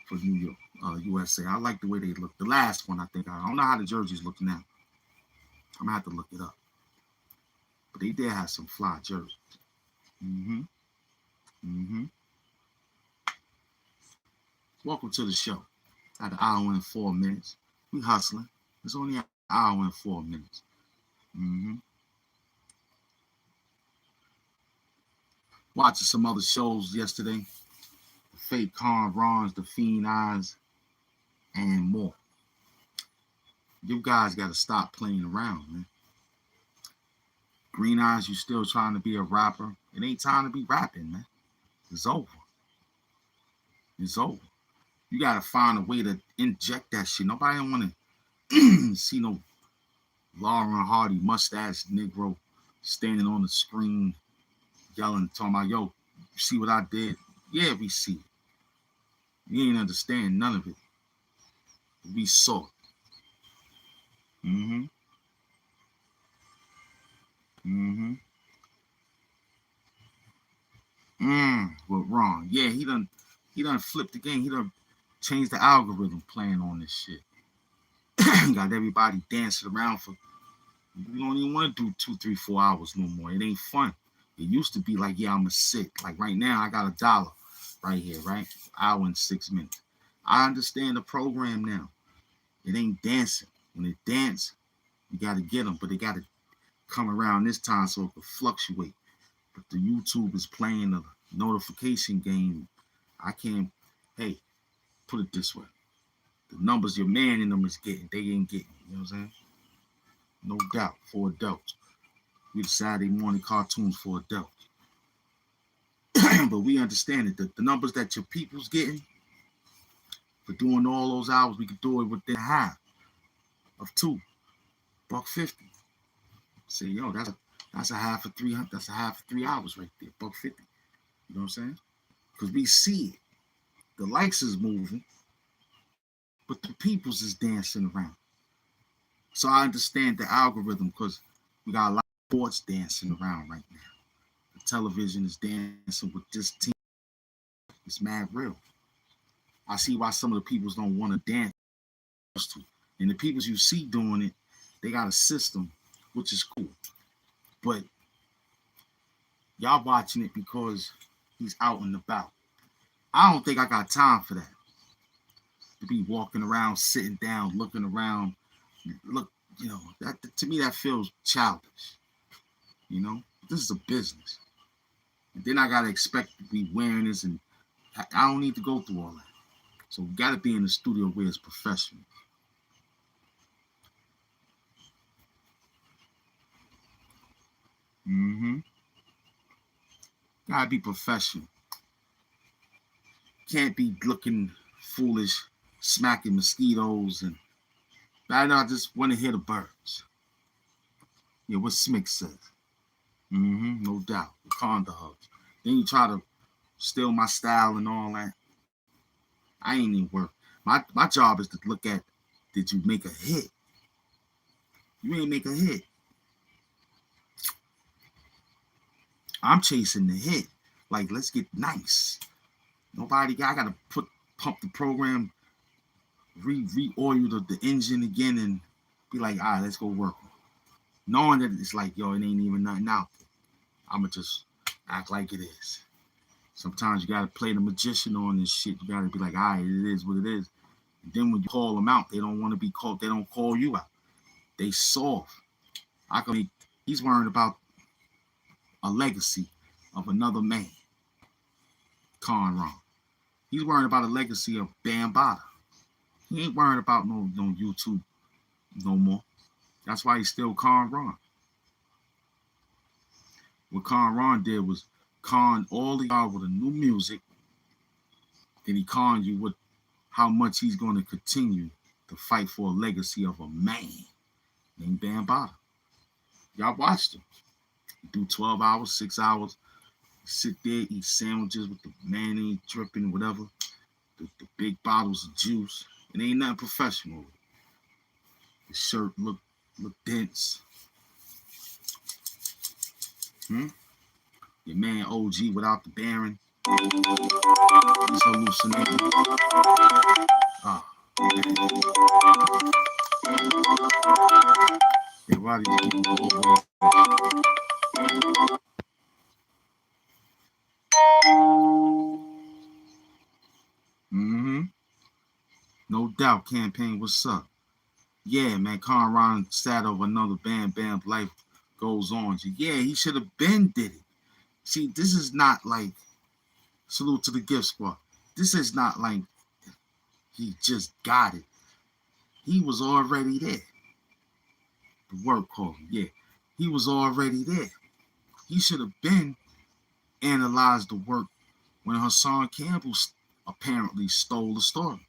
for New York, USA. I like the way they look. The last one, I think. I don't know how the jerseys look now. I'm gonna have to look it up. But they did have some fly jerseys. Welcome to the show. At an hour and 4 minutes. We hustling. It's only an hour and 4 minutes. Watching some other shows yesterday. The fake Conrons, the Feineyes, and more. You guys got to stop playing around, man. Green Eyes, you still trying to be a rapper. It ain't time to be rapping, man. It's over. It's over. You got to find a way to inject that shit. Nobody don't want to see no Lauren Hardy mustache Negro standing on the screen yelling, talking about, yo, you see what I did? Yeah, we see it. You ain't understand none of it. We saw it. Well, wrong. Yeah, he done flipped the game. He done changed the algorithm playing on this shit. Got everybody dancing around for. You don't even want to do 2, 3, 4 hours no more. It ain't fun. It used to be like, yeah, I'm a sick. Like right now, I got $1 right here, right? Hour and 6 minutes. I understand the program now. It ain't dancing. When it dance, you got to get them, but they got to come around this time so it could fluctuate. But the YouTube is playing a notification game. I can't, hey, put it this way. The numbers your man in them is getting, they ain't getting. You know what I'm saying? No doubt, for adults. We the Saturday morning cartoons for adults. But we understand it. The numbers that your people's getting for doing all those hours, we could do it within half of $2.50. Say, yo, that's a half of 300. That's a half of 3 hours right there. $1.50. You know what I'm saying? Because we see it. The likes is moving, but the peoples is dancing around. So I understand the algorithm because we got a lot of sports dancing around right now. The television is dancing with this team. It's mad real. I see why some of the peoples don't want to dance to. And the peoples you see doing it, they got a system, which is cool. But y'all watching it because he's out and about. I don't think I got time for that. To be walking around, sitting down, looking around. Look, that to me that feels childish. This is a business. And then I gotta expect to be wearing this, and I don't need to go through all that. So we gotta be in the studio where it's professional. Gotta be professional. Can't be looking foolish, smacking mosquitoes, and I just want to hear the birds. Yeah, what Smick says. No doubt. The Conda hugs. Then you try to steal my style and all that. I ain't even work. My job is to look at, did you make a hit? You ain't make a hit. I'm chasing the hit. Like, let's get nice. I gotta pump the program, re-oil the engine again, and be like, all right, let's go work. Knowing that it's like, yo, it ain't even nothing out there. I'ma just act like it is. Sometimes you gotta play the magician on this shit. You gotta be like, all right, it is what it is. And then when you call them out, they don't want to be called. They don't call you out. They soft. He's worried about a legacy of another man, Conron. He's worried about a legacy of Bambaataa. He ain't worried about no YouTube no more. That's why he's still Conron. What Conron did was con all of y'all with a new music. Then he conned you with how much he's going to continue to fight for a legacy of a man named Bambaataa. Y'all watched him. He do 12 hours, 6 hours, sit there, eat sandwiches with the mayonnaise dripping, whatever, the big bottles of juice. It ain't nothing professional. The shirt look dense. Your man OG without the Baron. He's hallucinating. Yeah, why these people go No doubt, campaign, what's up? Yeah, man, Conron sat over another Bam life goes on. Yeah, he should have been did it. See, this is not like, salute to the gift squad. This is not like he just got it. He was already there. The work call, yeah. He was already there. He should have been analyzed the work when Hassan Campbell apparently stole the story.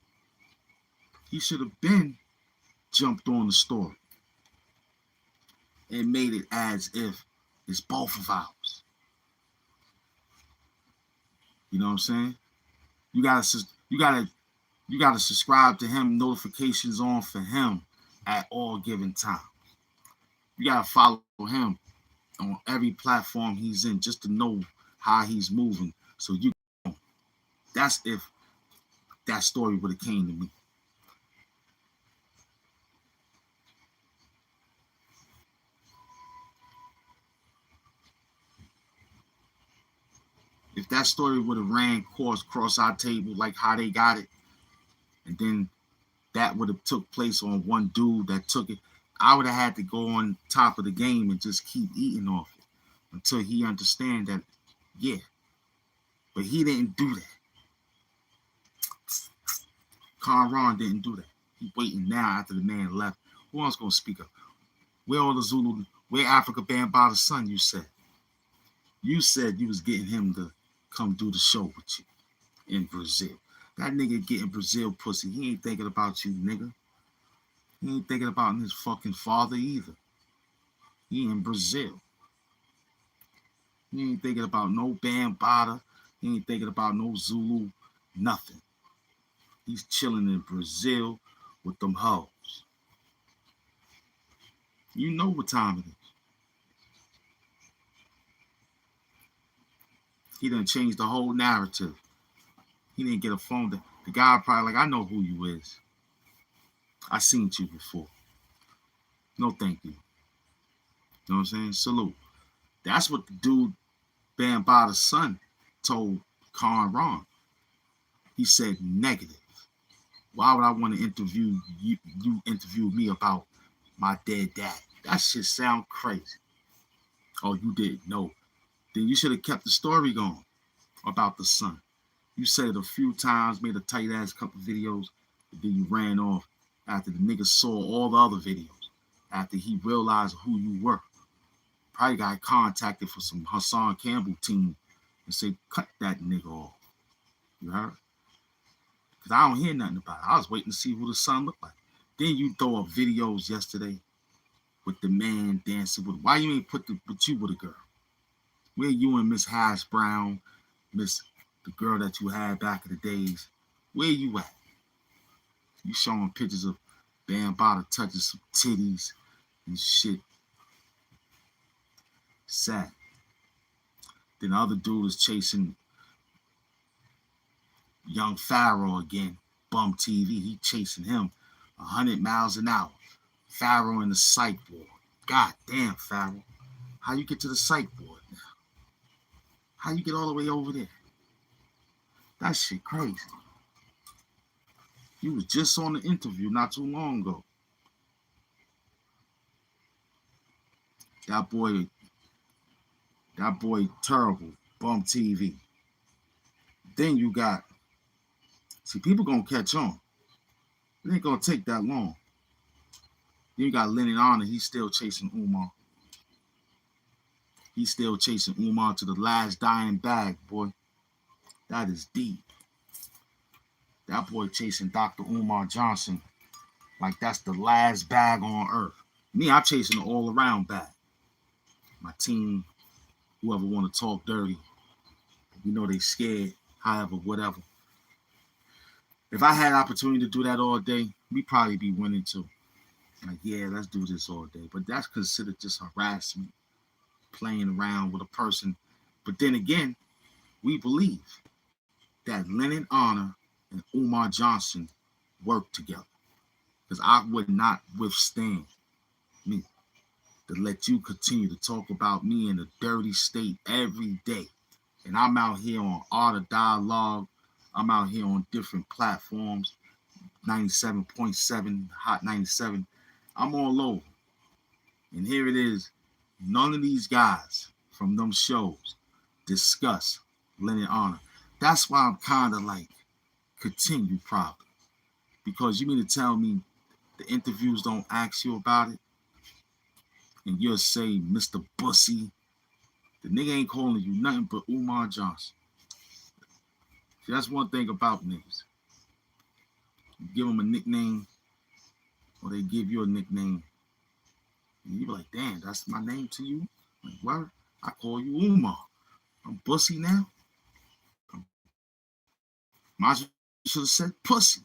He should have been jumped on the story and made it as if it's both of ours. You know what I'm saying? You gotta subscribe to him, notifications on for him at all given time. You gotta follow him on every platform he's in just to know how he's moving. So you know, that's if that story would have came to me. If that story would have ran course across our table like how they got it, and then that would have took place on one dude that took it, I would have had to go on top of the game and just keep eating off it until he understand that, yeah. But he didn't do that. Conron didn't do that. He waiting now after the man left. Who else gonna speak up? Where all the Zulu, where Africa Bambaataa son, you said? You said you was getting him to come do the show with you in Brazil. That nigga getting Brazil pussy. He ain't thinking about you, nigga. He ain't thinking about his fucking father either. He in Brazil. He ain't thinking about no Bambaataa. He ain't thinking about no Zulu, nothing. He's chilling in Brazil with them hoes. You know what time it is. He done changed the whole narrative. He didn't get a phone. The guy probably like, I know who you is. I seen you before. No thank you. You know what I'm saying? Salute. That's what the dude Bamba's son told Conron. He said negative. Why would I want to interview you? You interview me about my dead dad. That shit sound crazy. Oh, you didn't know. Then you should have kept the story going about the son. You said it a few times, made a tight ass couple videos, and then you ran off after the nigga saw all the other videos. After he realized who you were. Probably got contacted for some Hassan Campbell team and said, cut that nigga off. You heard? Because I don't hear nothing about it. I was waiting to see who the son looked like. Then you throw up videos yesterday with the man dancing with. Why you ain't put you with a girl? Where you and Miss Hash Brown, the girl that you had back in the days? Where you at? You showing pictures of Bambaataa touching some titties and shit. Sad. Then the other dude is chasing young Pharaoh again. Bum TV. He chasing him 100 miles an hour. Pharaoh in the psych ward. God damn, Pharaoh. How you get to the psych ward now? How you get all the way over there? That shit crazy. You was just on the interview not too long ago. That boy terrible. Bum TV. Then you got, see, people gonna catch on. It ain't gonna take that long. Then you got Lennon Honor. He's still chasing Umar. He's still chasing Umar to the last dying bag, boy. That is deep. That boy chasing Dr. Umar Johnson like that's the last bag on earth. Me, I'm chasing the all-around bag. My team, whoever want to talk dirty, you know they scared, however, whatever. If I had opportunity to do that all day, we'd probably be winning too. Like, yeah, let's do this all day. But that's considered just harassment, playing around with a person. But then again, we believe that Lennon Honor and Umar Johnson work together. Because I would not withstand me to let you continue to talk about me in a dirty state every day. And I'm out here on Art of Dialogue. I'm out here on different platforms. 97.7, Hot 97. I'm all over. And here it is. None of these guys from them shows discuss Lennon Honor. That's why I'm kind of like, continue probably. Because you mean to tell me the interviews don't ask you about it? And you'll say, Mr. Bussy. The nigga ain't calling you nothing but Umar Johnson. See, that's one thing about niggas. You give them a nickname, or they give you a nickname. And you be like, damn, that's my name to you? Like, what? I call you Umar. I'm Bussy now? Might should have said pussy.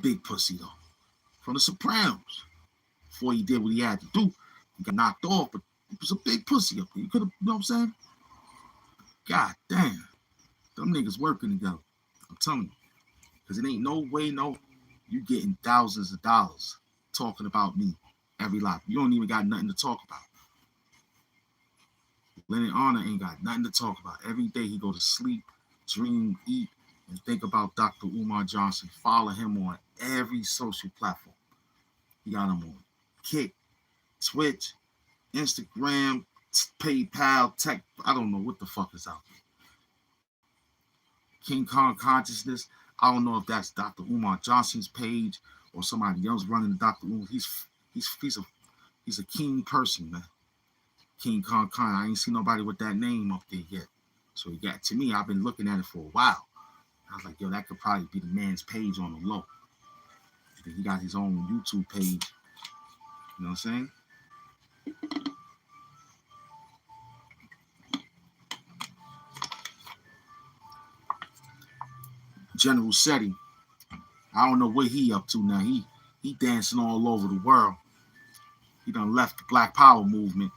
Big pussy, though. From the Sopranos. Before he did what he had to do, he got knocked off, but it was a big pussy up there. You could have, you know what I'm saying? God damn. Them niggas working together. I'm telling you. Because it ain't no way, no, you getting thousands of dollars talking about me every life. You don't even got nothing to talk about. Lennon Honor ain't got nothing to talk about. Every day he go to sleep, dream, eat, and think about Dr. Umar Johnson. Follow him on every social platform. He got him on Kick, Twitch, Instagram, PayPal, Tech. I don't know what the fuck is out there. King Kong Consciousness. I don't know if that's Dr. Umar Johnson's page or somebody else running the Dr. Umar. He's a keen person, man. King Kong Khan. I ain't seen nobody with that name up there yet. So he got, to me, I've been looking at it for a while. I was like, yo, that could probably be the man's page on the low. He got his own YouTube page. You know what I'm saying? General Seti. I don't know what he up to now. He dancing all over the world. He done left the Black Power movement,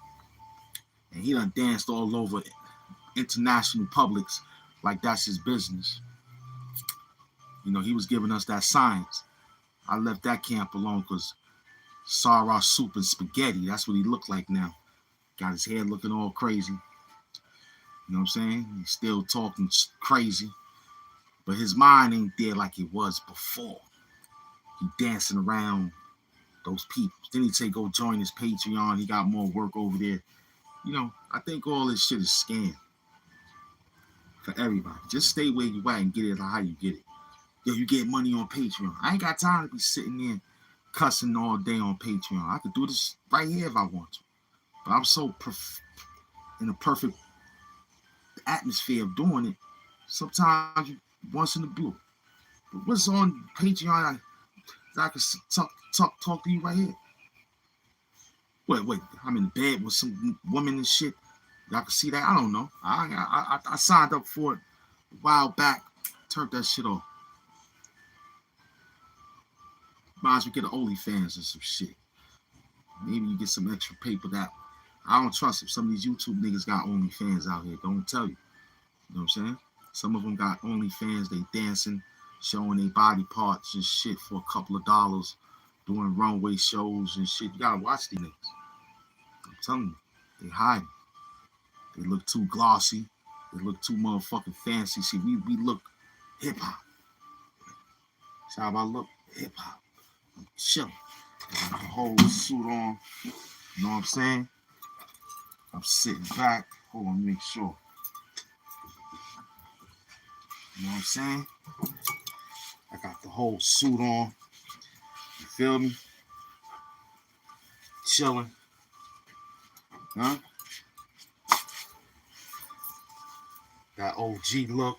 and he done danced all over international publics like that's his business. You know, he was giving us that science. I left that camp alone because Sarah soup and spaghetti, that's what he looked like now. Got his hair looking all crazy. You know what I'm saying? He's still talking crazy. But his mind ain't there like it was before. He dancing around those people. Then he say go join his Patreon. He got more work over there. You know, I think all this shit is scam for everybody. Just stay where you at and get it how you get it. Yo, you get money on Patreon. I ain't got time to be sitting there cussing all day on Patreon. I could do this right here if I want to. But I'm so in a perfect atmosphere of doing it. Sometimes you once in the blue. But what's on Patreon? I can talk to you right here. Wait, I'm in bed with some woman and shit. Y'all can see that? I don't know. I signed up for it a while back. Turned that shit off. Might as well get an OnlyFans or some shit. Maybe you get some extra paper that I don't trust if some of these YouTube niggas got OnlyFans out here. Don't tell you. You know what I'm saying? Some of them got OnlyFans. They dancing, showing their body parts and shit for a couple of dollars, doing runway shows and shit. You gotta watch these niggas. I'm telling you, they hide. They look too glossy. They look too motherfucking fancy. See, we look hip hop. That's how I look, hip hop. I'm chilling. I got the whole suit on. You know what I'm saying? I'm sitting back. Hold on, make sure. You know what I'm saying? I got the whole suit on. You feel me? Chilling. Huh? That OG look.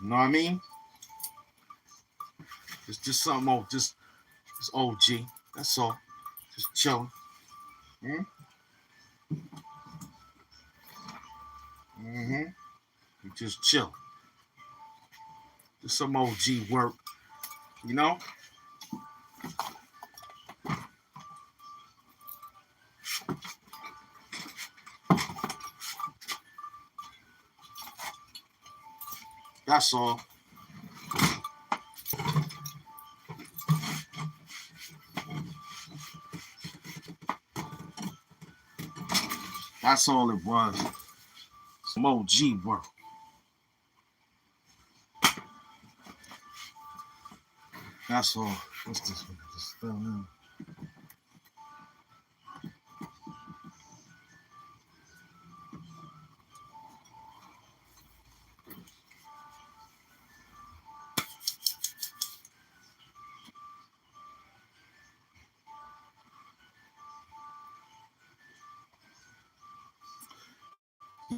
You know what I mean? It's just something old. Just OG. That's all. Just chilling. You just chill. Just some OG work. You know? That's all. That's all it was. Some OG work. That's all. What's this one? Just fell in.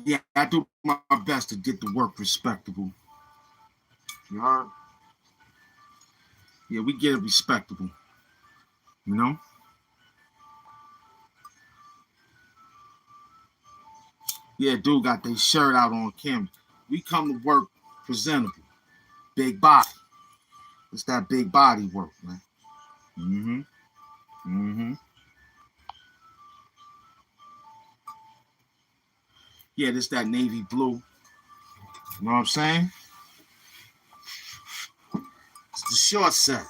Yeah, I do my best to get the work respectable. You heard? Yeah, we get it respectable. You know? Yeah, dude got their shirt out on camera. We come to work presentable. Big body. It's that big body work, man. Yeah, this that navy blue. You know what I'm saying? It's the short set.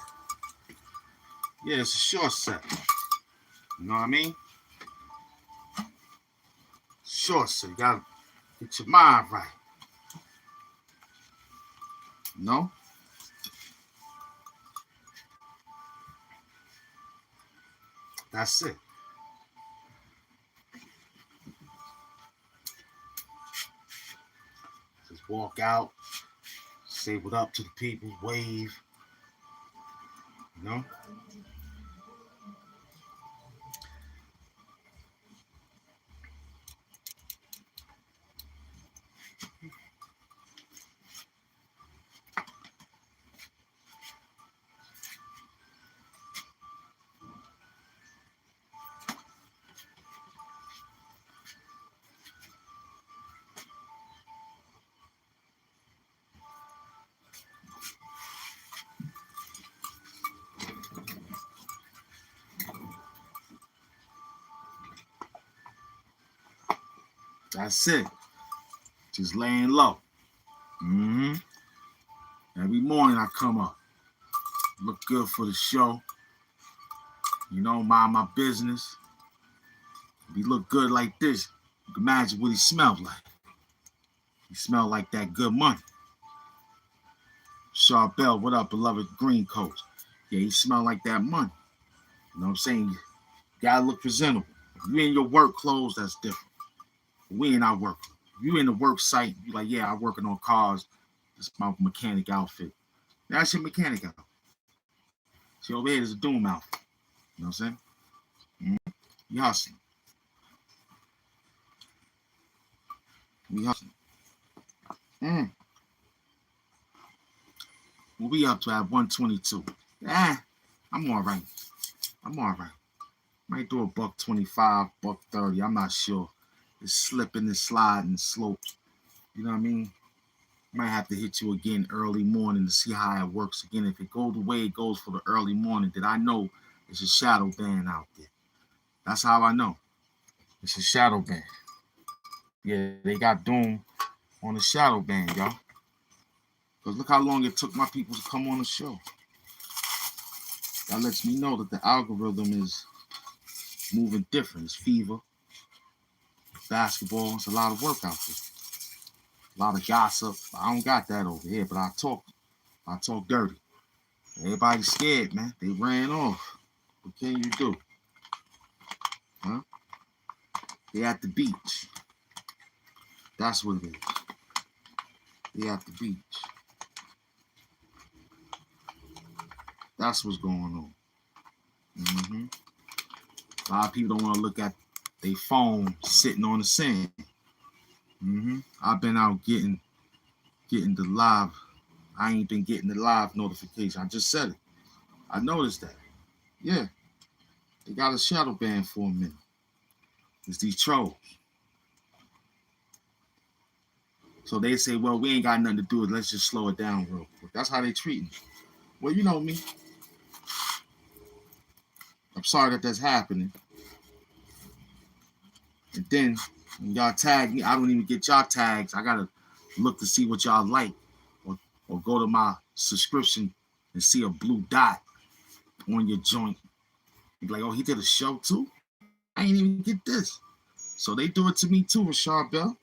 Yeah, it's a short set. You know what I mean? Short set. You gotta get your mind right. You know? That's it. Just walk out, say what up to the people, wave. You know? That's it. Just laying low. Every morning I come up. Look good for the show. You know, mind my business. If he look good like this, you can imagine what he smells like. He smell like that good money. Charbel, what up, beloved green coat? Yeah, he smell like that money. You know what I'm saying? You gotta look presentable. If you in your work clothes, that's different. We in our work. If you in the work site, you like, yeah, I'm working on cars. This is my mechanic outfit. That's your mechanic outfit. See, over here is a doom outfit. You know what I'm saying? We hustling. We hustling. What we up to at 122? I'm all right. Might do a $125, $130. I'm not sure. It's slipping and sliding slopes. You know what I mean? Might have to hit you again early morning to see how it works again. If it goes the way it goes for the early morning, then I know it's a shadow band out there. That's how I know. It's a shadow band. Yeah, they got Doom on the shadow band, y'all. Because look how long it took my people to come on the show. That lets me know that the algorithm is moving different. It's fever, basketball. It's a lot of work out there. A lot of gossip. I don't got that over here, but I talk dirty. Everybody's scared, man. They ran off. What can you do? Huh? They at the beach. That's what it is. They at the beach. That's what's going on. A lot of people don't want to look at their phone sitting on the sand. I've been out getting the live. I ain't been getting the live notification. I just said it. I noticed that. Yeah. They got a shadow ban for a minute. It's these trolls. So they say, well, we ain't got nothing to do with it. Let's just slow it down real quick. That's how they treat me. Well, you know me. I'm sorry that that's happening. And then when y'all tag me, I don't even get y'all tags. I got to look to see what y'all like. Or go to my subscription and see a blue dot on your joint. You're like, oh, he did a show too? I ain't even get this. So they do it to me too, Rashard Bell.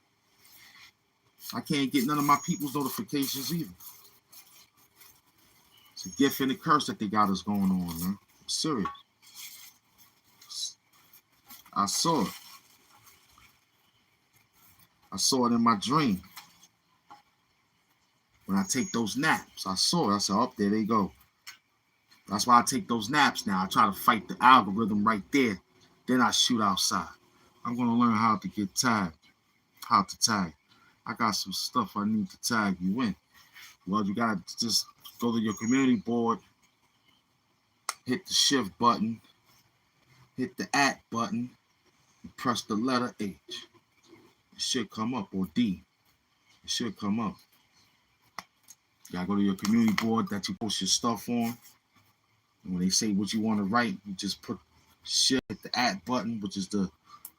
I can't get none of my people's notifications either. It's a gift and a curse that they got us going on, man. I'm serious. I saw it. I saw it in my dream. When I take those naps, I saw it. I said, oh, there they go. That's why I take those naps now. I try to fight the algorithm right there. Then I shoot outside. I'm going to learn how to get tagged. How to tag. I got some stuff I need to tag you in. Well, you got to just go to your community board, hit the shift button, hit the @ button, and press the letter H. It should come up, or D. It should come up. You got to go to your community board that you post your stuff on. And when they say what you want to write, you just put shit at the @ button, which is the,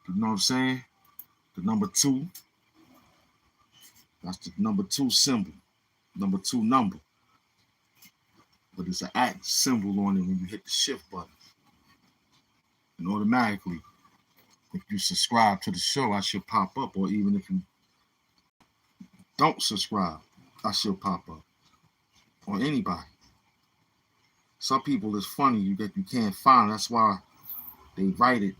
you know what I'm saying? The number 2. That's the number 2 symbol. Number 2 number. But it's an @ symbol on it when you hit the shift button. And automatically, if you subscribe to the show, I should pop up. Or even if you don't subscribe, I should pop up. Or anybody. Some people, it's funny, you can't find it. That's why they write it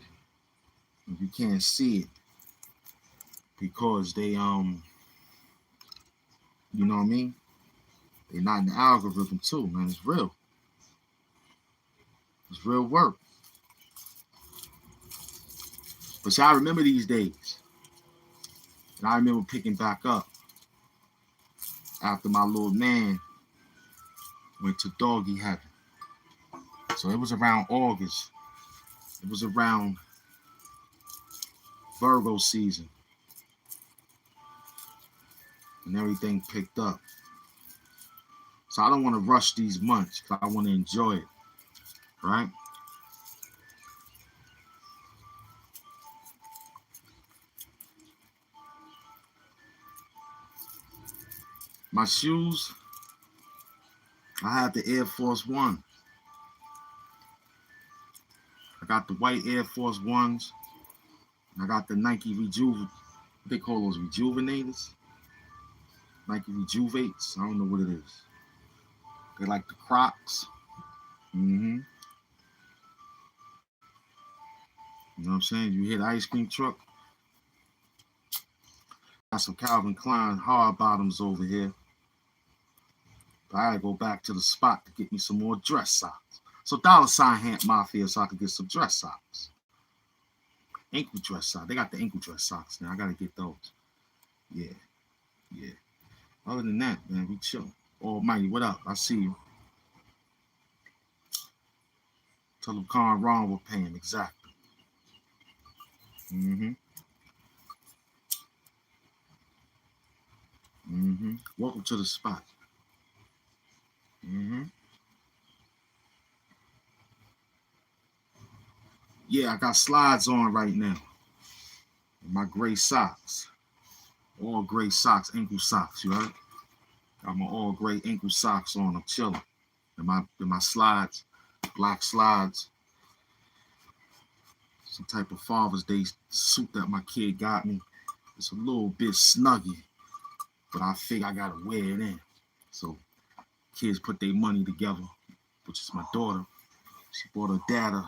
and you can't see it. Because they, you know what I mean? They're not in the algorithm too, man. It's real. It's real work. But see, I remember these days. And I remember picking back up after my little man went to doggy heaven. So it was around August. It was around Virgo season. And everything picked up. So I don't want to rush these months because I want to enjoy it. Right? My shoes, I have the Air Force One. I got the white Air Force Ones. I got the Nike what they call those rejuvenators. Nike Rejuvates. I don't know what it is. They like the Crocs. Mm-hmm. You know what I'm saying? You hear the ice cream truck. Got some Calvin Klein hard bottoms over here. But I gotta go back to the spot to get me some more dress socks. So $ Hamp Mafia so I can get some dress socks. Ankle dress socks. They got the ankle dress socks now. I gotta get those. Yeah. Other than that, man, we chill. Almighty, what up? I see you. Tell them Conron we're paying, exactly. Welcome to the spot. Yeah, I got slides on right now. My gray socks. All gray socks, ankle socks, you heard? Got my all gray ankle socks on. I'm chilling. And my slides, black slides. Some type of Father's Day suit that my kid got me. It's a little bit snuggy, but I figure I gotta wear it in. So kids put their money together, which is my daughter. She bought her dad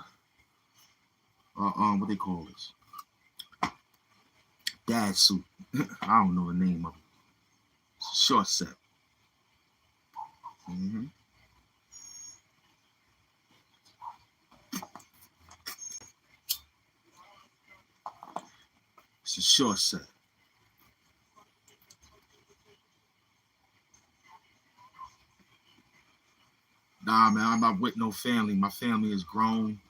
what they call this? Dad suit. I don't know the name of it. It's a short set. It's a short set. Nah, man, I'm not with no family. My family is grown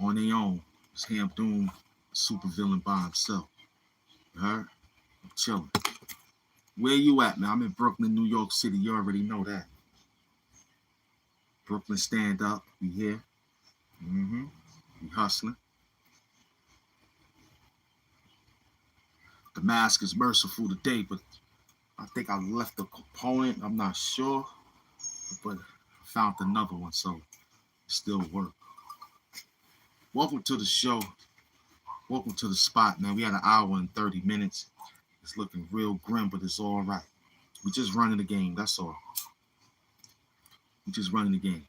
on their own. It's Hamp Doom, supervillain by himself. You heard? I'm chilling. Where you at, man? I'm in Brooklyn, New York City. You already know that. Brooklyn stand up. We here. We hustling. The mask is merciful today, but I think I left a component. I'm not sure, but I found another one, so it still work. Welcome to the show. Welcome to the spot, man. We had an hour and 30 minutes. It's looking real grim, but it's all right. We just running the game, that's all. We just running the game.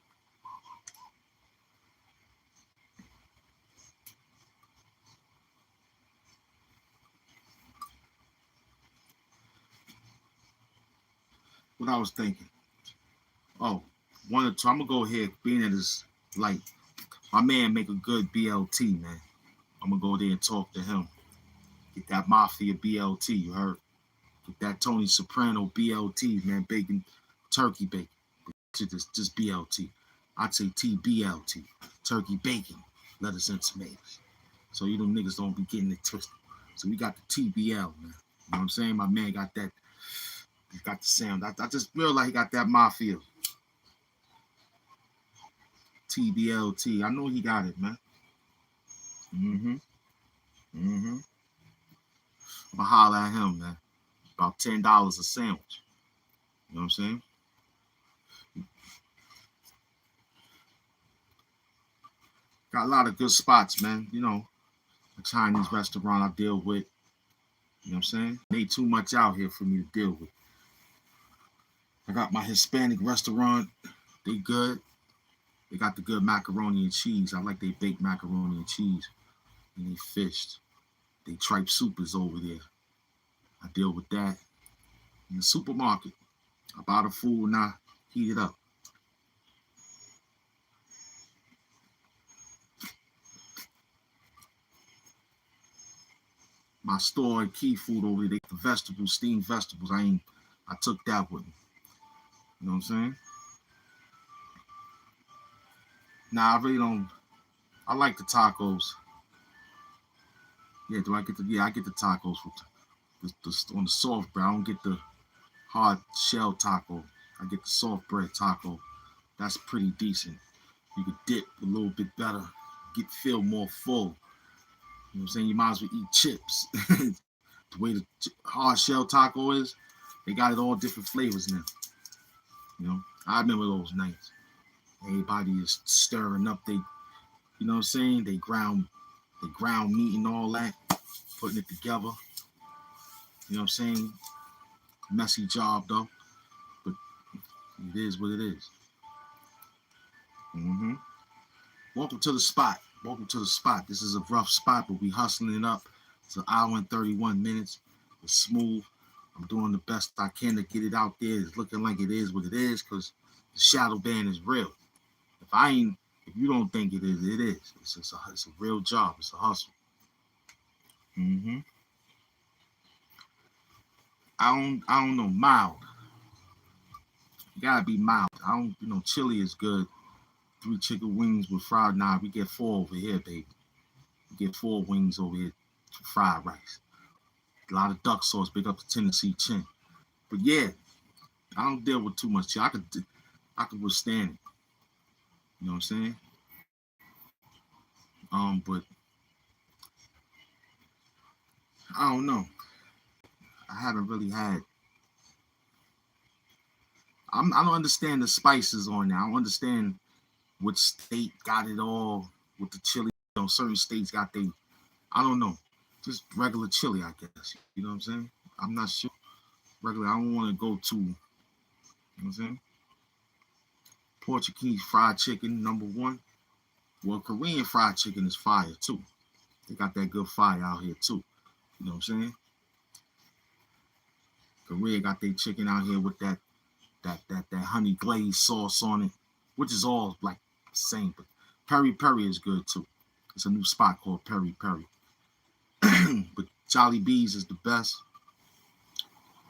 What I was thinking. Oh, one or two. I'm gonna go ahead, being at his light. My man make a good BLT, man. I'm gonna go there and talk to him. Get that Mafia BLT, you heard? Get that Tony Soprano BLT, man. Bacon, turkey bacon. Just BLT. I'd say TBLT. Turkey bacon, lettuce and tomatoes. So you them niggas don't be getting it twisted. So we got the TBL, man. You know what I'm saying? My man got that. He got the sound. I just feel like he got that Mafia. TBLT. I know he got it, man. I'm gonna holler at him, man. About $10 a sandwich. You know what I'm saying? Got a lot of good spots, man. You know, a Chinese restaurant I deal with. You know what I'm saying? Ain't too much out here for me to deal with. I got my Hispanic restaurant. They good. They got the good macaroni and cheese. I like they baked macaroni and cheese. And they fished. They tripe soup is over there. I deal with that. In the supermarket, I buy the food and I heat it up. My store and key food over there, the vegetables, steamed vegetables. I took that with me. You know what I'm saying? Nah, I really don't. I like the tacos. Yeah, do I get the? Yeah, I get the tacos on the soft bread. I don't get the hard shell taco. I get the soft bread taco. That's pretty decent. You could dip a little bit better, feel more full. You know what I'm saying? You might as well eat chips. The way the hard shell taco is, They got it all different flavors now. You know, I remember those nights. Everybody is stirring up. They, you know what I'm saying? They ground meat and all that, putting it together. You know what I'm saying? Messy job though, but it is what it is. Mm-hmm. Welcome to the spot. Welcome to the spot. This is a rough spot, but we hustling it up. It's an hour and 31 minutes. It's smooth. I'm doing the best I can to get it out there. It's looking like it is what it is because the shadow ban is real. If you don't think it is, it is. It's a real job. It's a hustle. Mm-hmm. I don't know. Mild. You gotta be mild. Chili is good. 3 chicken wings with fried. Nah, we get 4 over here, baby. We get 4 wings over here for fried rice. A lot of duck sauce. Big up the Tennessee chin. But yeah, I don't deal with too much chili. I could withstand it. You know what I'm saying? But I don't know. I haven't really had. I don't understand the spices on there. I don't understand which state got it all with the chili. Certain states got they. I don't know. Just regular chili, I guess. You know what I'm saying? I'm not sure. Regular. I don't want to go to. You know what I'm saying? Portuguese fried chicken, number 1. Well, Korean fried chicken is fire too. They got that good fire out here too. You know what I'm saying? Korea got their chicken out here with that honey glazed sauce on it, which is all like the same. But peri peri is good too. It's a new spot called Peri Peri. But Jolly Bees is the best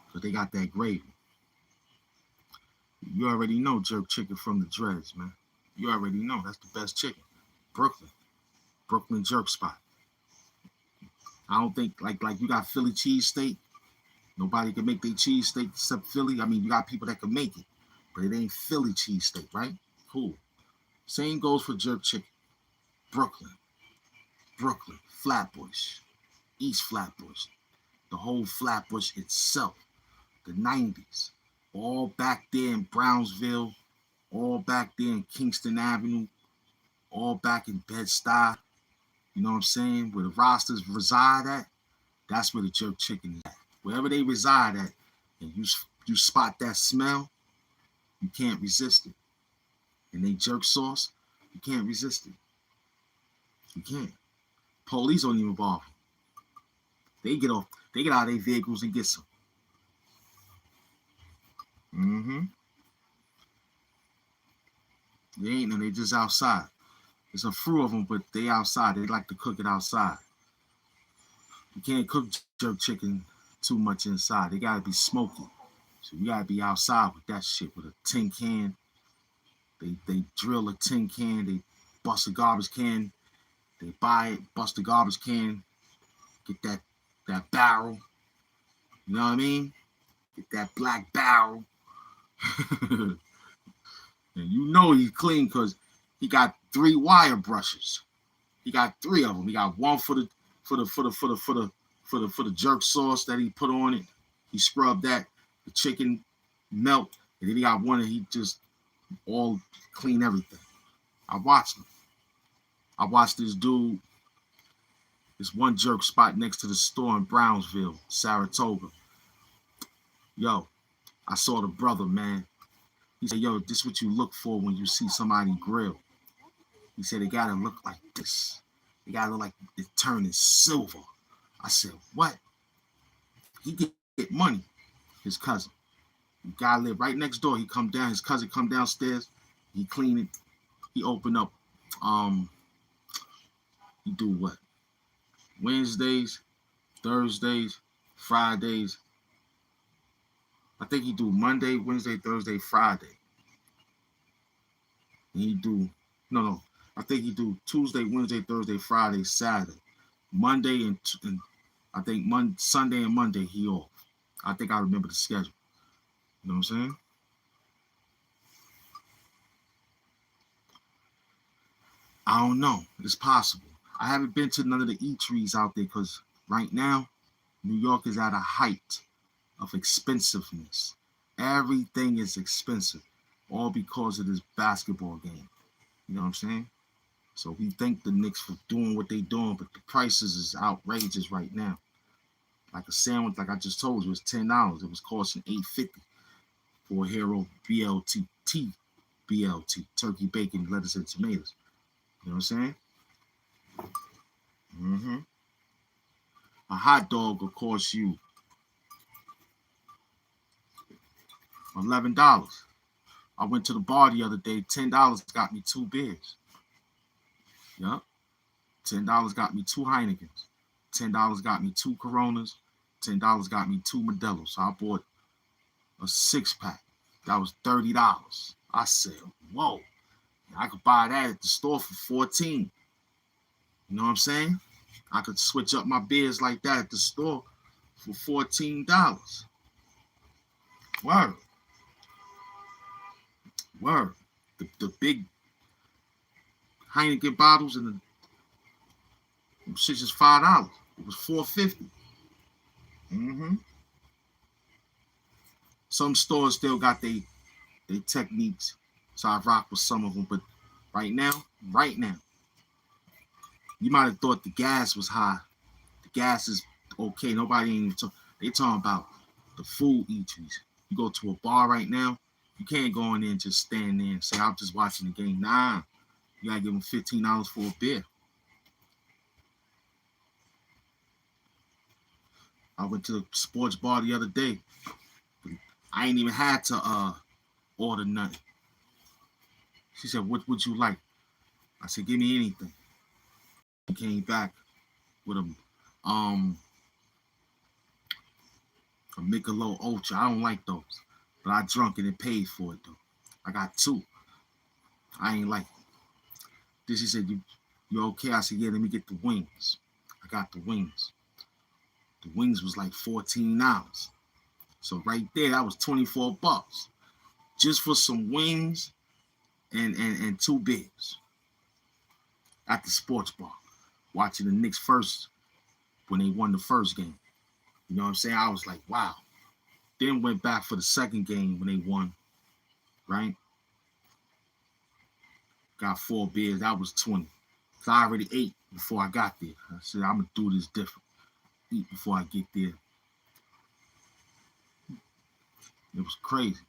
because they got that gravy. You already know jerk chicken from the dreads, man. You already know that's the best chicken. Brooklyn jerk spot. I don't think like you got Philly cheesesteak. Nobody can make their cheesesteak except Philly. I mean, you got people that can make it, but it ain't Philly cheesesteak, right? Cool. Same goes for jerk chicken. Brooklyn, Flatbush, East Flatbush, the whole Flatbush itself, the 90s, all back there in Brownsville, all back there in Kingston Avenue, all back in Bed-Stuy, you know what I'm saying? Where the rosters reside at, that's where the jerk chicken is at. Wherever they reside at, and you spot that smell, you can't resist it. And they jerk sauce, you can't resist it. You can't. Police don't even bother. They get out of their vehicles and get some. Mm-hmm. They ain't, and they just outside. There's a few of them, but they outside. They like to cook it outside. You can't cook jerk chicken too much inside. They gotta be smoky. So you gotta be outside with that shit with a tin can. They drill a tin can. They bust a garbage can. They buy it, bust the garbage can, get that barrel. You know what I mean? Get that black barrel. And you know he's clean because he got 3 wire brushes. He got 3 of them. He got one for the jerk sauce that he put on it. He scrubbed that, the chicken melt, and then he got one that he just all clean everything. I watched him. I watched this dude. This one jerk spot next to the store in Brownsville, Saratoga. Yo, I saw the brother, man. He said, yo, this is what you look for when you see somebody grill. He said, they gotta look like this. They gotta look like it's turning silver. I said, what? He get money. His cousin. The guy lived right next door. He come down. His cousin come downstairs. He clean it. He open up. He do what? Wednesdays, Thursdays, Fridays. I think he do Monday, Wednesday, Thursday, Friday. And he do no. I think he do Tuesday, Wednesday, Thursday, Friday, Saturday, Monday, and I think Sunday and Monday he off. I think I remember the schedule. You know what I'm saying? I don't know. It's possible. I haven't been to none of the eateries out there because right now, New York is at a height of expensiveness. Everything is expensive, all because of this basketball game. You know what I'm saying? So we thank the Knicks for doing what they doing, but the prices is outrageous right now. Like a sandwich, like I just told you, it was $10. It was costing $8.50 for a Hero BLT, turkey, bacon, lettuce, and tomatoes. You know what I'm saying? Mm-hmm. A hot dog will cost you $11. I went to the bar the other day. $10 got me 2 beers. Yup. $10 got me 2 Heinekens. $10 got me 2 Coronas. $10 got me 2 Modelos. So I bought a 6-pack. That was $30. I said, whoa. I could buy that at the store for $14. You know what I'm saying? I could switch up my beers like that at the store for $14. Word. Word. The big Heineken bottles and the shit is $5. It was $4.50. Mm-hmm. Some stores still got their techniques, so I rock with some of them. But right now, you might have thought the gas was high. The gas is okay. Nobody ain't even talking. They talking about the food eateries. You go to a bar right now, you can't go in there and just stand there and say, I'm just watching the game. Nah, you gotta give them $15 for a beer. I went to the sports bar the other day. I ain't even had to order nothing. She said, what would you like? I said, give me anything. He came back with a Michelob Ultra. I don't like those, but I drunk it and paid for it though. I got 2. I ain't like it. Then she said, you okay? I said, yeah, let me get the wings. I got the wings. The wings was like $14. So right there, that was $24 just for some wings and 2 beers at the sports bar, watching the Knicks first when they won the first game. You know what I'm saying? I was like, wow. Then went back for the second game when they won, right? Got 4 beers. That was 20. So I already ate before I got there. I said, I'm going to do this different. Eat before I get there. It was crazy.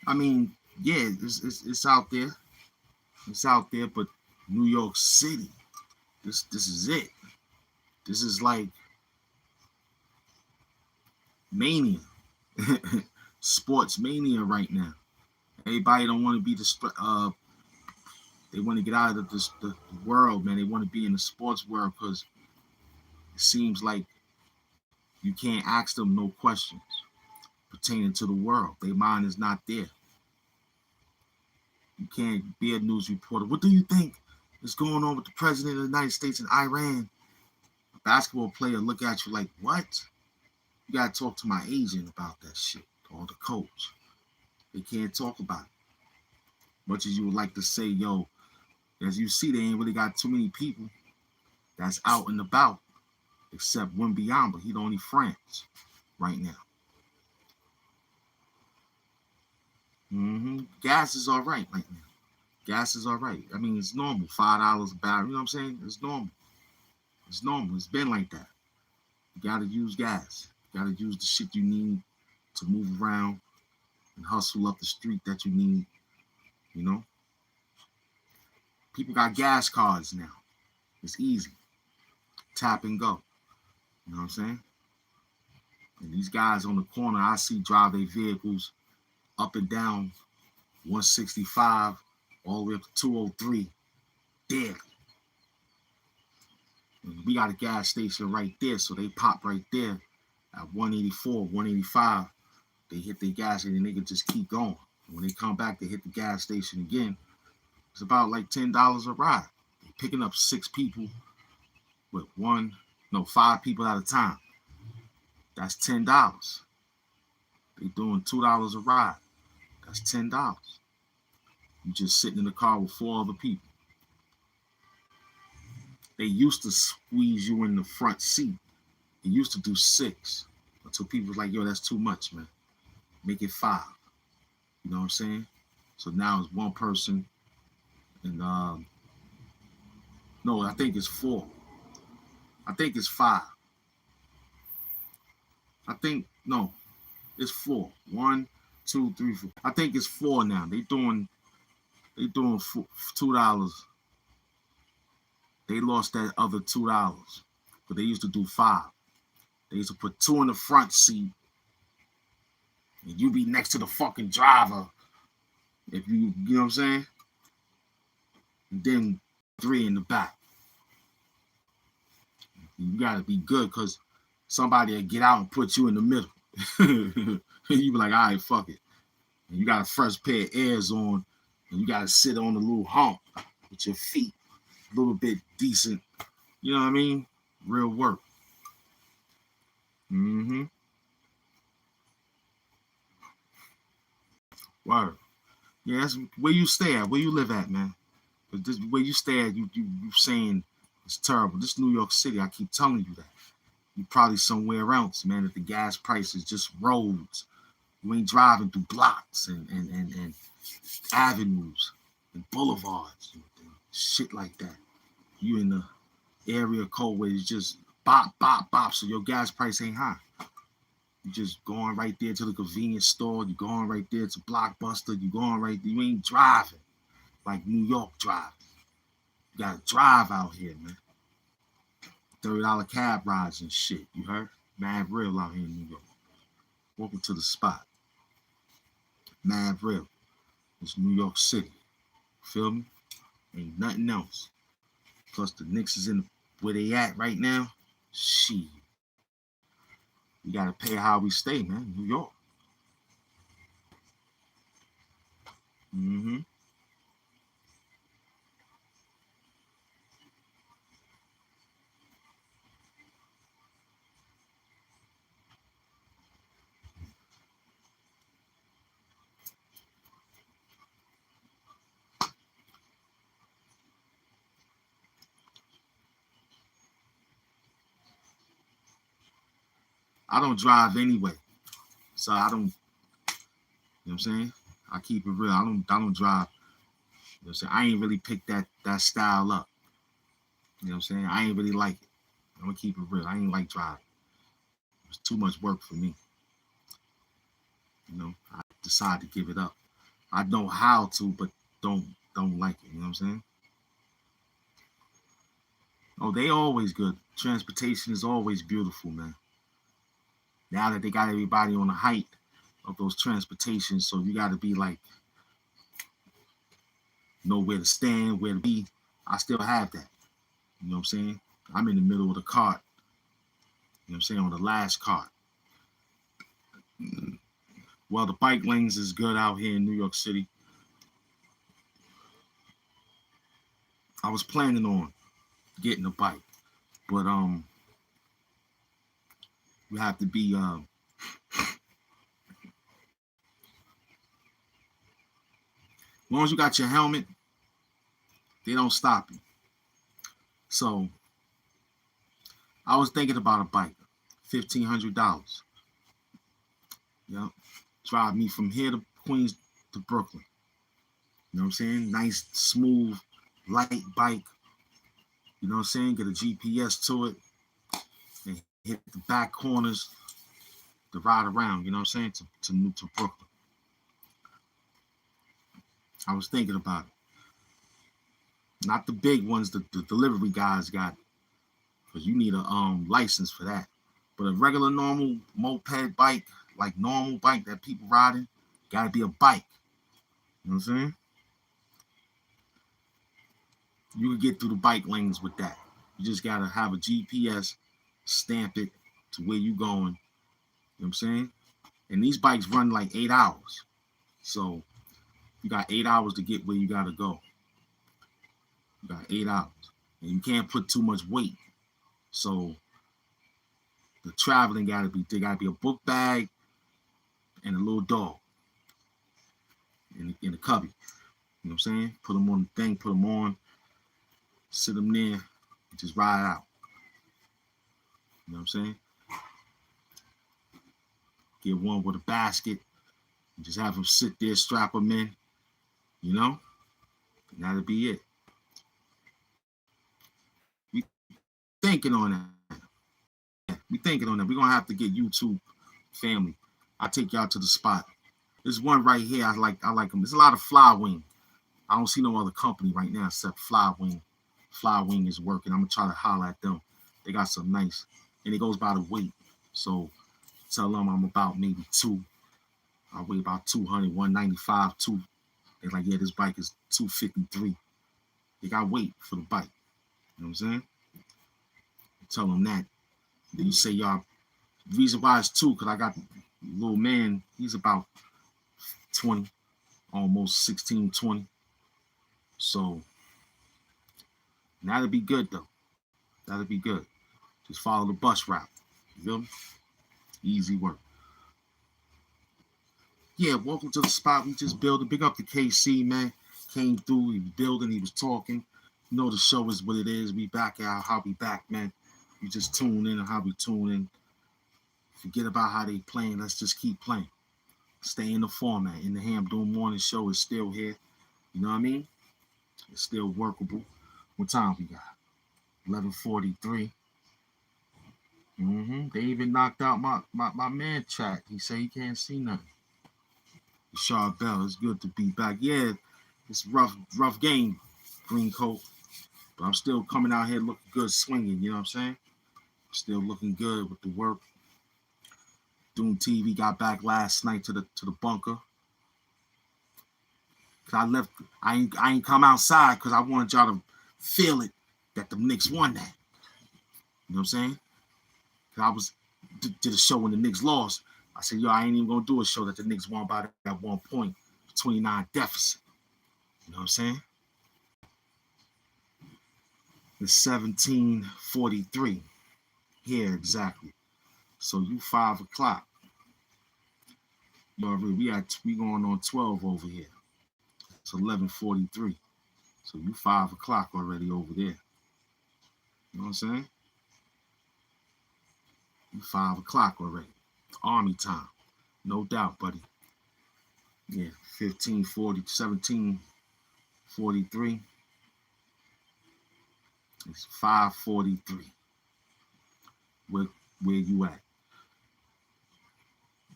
I mean, yeah, it's out there. It's out there, but New York City, this is it. This is like mania. Sports mania right now. Everybody don't want to be they want to get out of the world, man. They want to be in the sports world because it seems like you can't ask them no questions pertaining to the world. Their mind is not there. You can't be a news reporter. What do you think is going on with the president of the United States and Iran? A basketball player look at you like, what? You got to talk to my agent about that shit, or the coach. They can't talk about it. Much as you would like to say, yo, as you see, they ain't really got too many people that's out and about, except Wimbyamba. He the only France right now. Gas is all right now. Gas is all right. I mean, it's normal. $5 a barrel. You know what I'm saying? It's normal. It's normal. It's been like that. You got to use gas. You got to use the shit you need to move around and hustle up the street that you need. You know? People got gas cards now. It's easy. Tap and go. You know what I'm saying? And these guys on the corner, I see drive their vehicles up and down 165 all the way up to 203 daily. And we got a gas station right there, so they pop right there at 184, 185. They hit their gas and they can just keep going. And when they come back, they hit the gas station again. It's about like $10 a ride. They're picking up 6 people with 5 people at a time. That's $10. They doing $2 a ride. That's $10. You just sitting in the car with 4 other people. they used to squeeze you in the front seat. It used to do 6 until people was like, yo, that's too much, man. Make it 5. You know what I'm saying? So now it's 1 person, and no, I think it's 4. I think it's 5. I think no, it's 4. 1, 2, 3, 4. I think it's 4 now. They doing $2. They lost that other $2, but they used to do 5. They used to put 2 in the front seat, and you be next to the fucking driver. If you know what I'm saying, and then 3 in the back. You gotta be good because somebody will get out and put you in the middle. You be like, all right, fuck it. And you got a fresh pair of ears on, and you gotta sit on a little hump with your feet a little bit decent. You know what I mean? Real work. Mm-hmm. Word. Yeah, that's where you stay at, where you live at, man. But this where you stay at, you saying it's terrible. This New York City, I keep telling you that. You probably somewhere else, man, if the gas price is just roads. You ain't driving through blocks and avenues and boulevards and shit like that. You in the area code where it's just bop, bop, bop, so your gas price ain't high. You just going right there to the convenience store. You going right there to Blockbuster. You going right there. You ain't driving like New York driving. You gotta drive out here, man. $30 cab rides and shit. You heard? Mad real out here in New York. Welcome to the spot. Mad real. It's New York City. Feel me? Ain't nothing else. Plus the Knicks is in where they at right now. Shit. We gotta pay how we stay, man. New York. Mm-hmm. I don't drive anyway. So I don't, you know what I'm saying? I keep it real. I don't drive. You know what I'm saying? I ain't really picked that style up. You know what I'm saying? I ain't really like it. I'm gonna keep it real. I ain't like driving. It's too much work for me. You know, I decided to give it up. I know how to, but don't like it. You know what I'm saying? Oh, they always good. Transportation is always beautiful, man. Now that they got everybody on the height of those transportations, so you got to be like, know where to stand, where to be. I still have that. You know what I'm saying? I'm in the middle of the cart. You know what I'm saying? On the last cart. Well, the bike lanes is good out here in New York City. I was planning on getting a bike, but you have to be as long as you got your helmet, they don't stop you. So I was thinking about a bike, $1,500. Yep. Drive me from here to Queens to Brooklyn. You know what I'm saying? Nice, smooth, light bike. You know what I'm saying? Get a GPS to it and hit the back corners to ride around. You know what I'm saying? To Brooklyn. I was thinking about it. Not the big ones the delivery guys got, because you need a license for that. But a regular normal moped bike, like normal bike that people riding, gotta be a bike. You know what I'm saying? You can get through the bike lanes with that. You just gotta have a GPS, stamp it to where you going. You know what I'm saying? And these bikes run like 8 hours. So you got 8 hours to get where you gotta go. You got 8 hours. And you can't put too much weight. So the traveling gotta be a book bag and a little dog in the cubby. You know what I'm saying? Put them on the thing, put them on, sit them there, Just ride out. You know what I'm saying? Get one with a basket. And just have them sit there, strap them in. You know? And that'll be it. We thinking on that. We thinking on that. We're going to have to get YouTube family. I'll take y'all to the spot. There's one right here. I like them. There's a lot of Flywing. I don't see no other company right now except Flywing. Flywing is working. I'm going to try to holler at them. They got some nice. And it goes by the weight. So tell them I'm about maybe 2. I weigh about 200, 195, 2. They're like, yeah, this bike is 253. They got weight for the bike. You know what I'm saying? Tell them that. Then you say, y'all, reason why it's 2, because I got little man, he's about 20, almost 16, 20. So that'll be good, though. That'll be good. Just follow the bus route. You feel me? Easy work. Yeah, welcome to the spot. We just building. Big up to KC, man. Came through, he was building, he was talking. You know the show is what it is. We back out, how we back, man. You just tune in and how we tune in. Forget about how they playing. Let's just keep playing. Stay in the format. In the Hamp Doom Morning Show is still here. You know what I mean? It's still workable. What time we got? 11:43. They even knocked out my man chat. He said he can't see nothing. Rashard Bell, it's good to be back. Yeah, it's rough game, green coat. But I'm still coming out here looking good, swinging. You know what I'm saying? Still looking good with the work. Doom TV got back last night to the bunker. Cause I ain't come outside because I wanted y'all to feel it that the Knicks won that. You know what I'm saying? Cause I was did a show when the Knicks lost. I said, yo, I ain't even gonna do a show that the Knicks won by that 1 point, 29 deficit. You know what I'm saying? It's 17:43 here exactly. So you 5 o'clock. But we going on 12 over here. It's 11:43. So you 5 o'clock already over there. You know what I'm saying? You 5 o'clock already. Army time. No doubt, buddy. Yeah, 15:40, 17:43. It's 5:43. Where you at?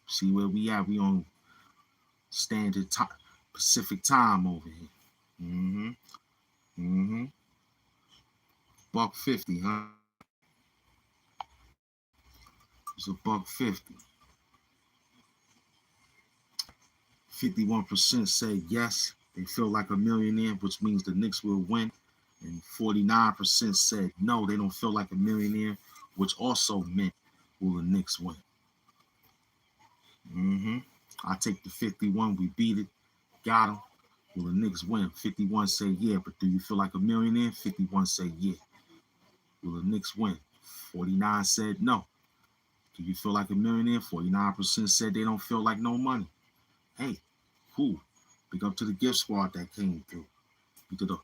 See where we at? We on standard time, Pacific time over here. $1.50, huh? It's $1.50. 51% say yes, they feel like a millionaire, which means the Knicks will win. And 49% said no, they don't feel like a millionaire, which also meant will the Knicks win. I take the 51, we beat it, got them. Will the Knicks win? 51 say yeah, but do you feel like a millionaire? 51 say yeah. Will the Knicks win? 49 said no. Do you feel like a millionaire? 49% said they don't feel like no money. Hey, cool. Big up to the gift squad that came through. We did a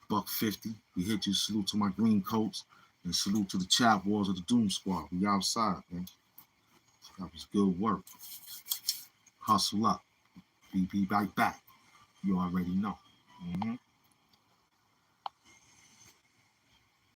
$1.50. We hit you. Salute to my green coats. And salute to the chat wars of the Doom Squad. We outside, man. That was good work. Hustle up. Be right back. You already know.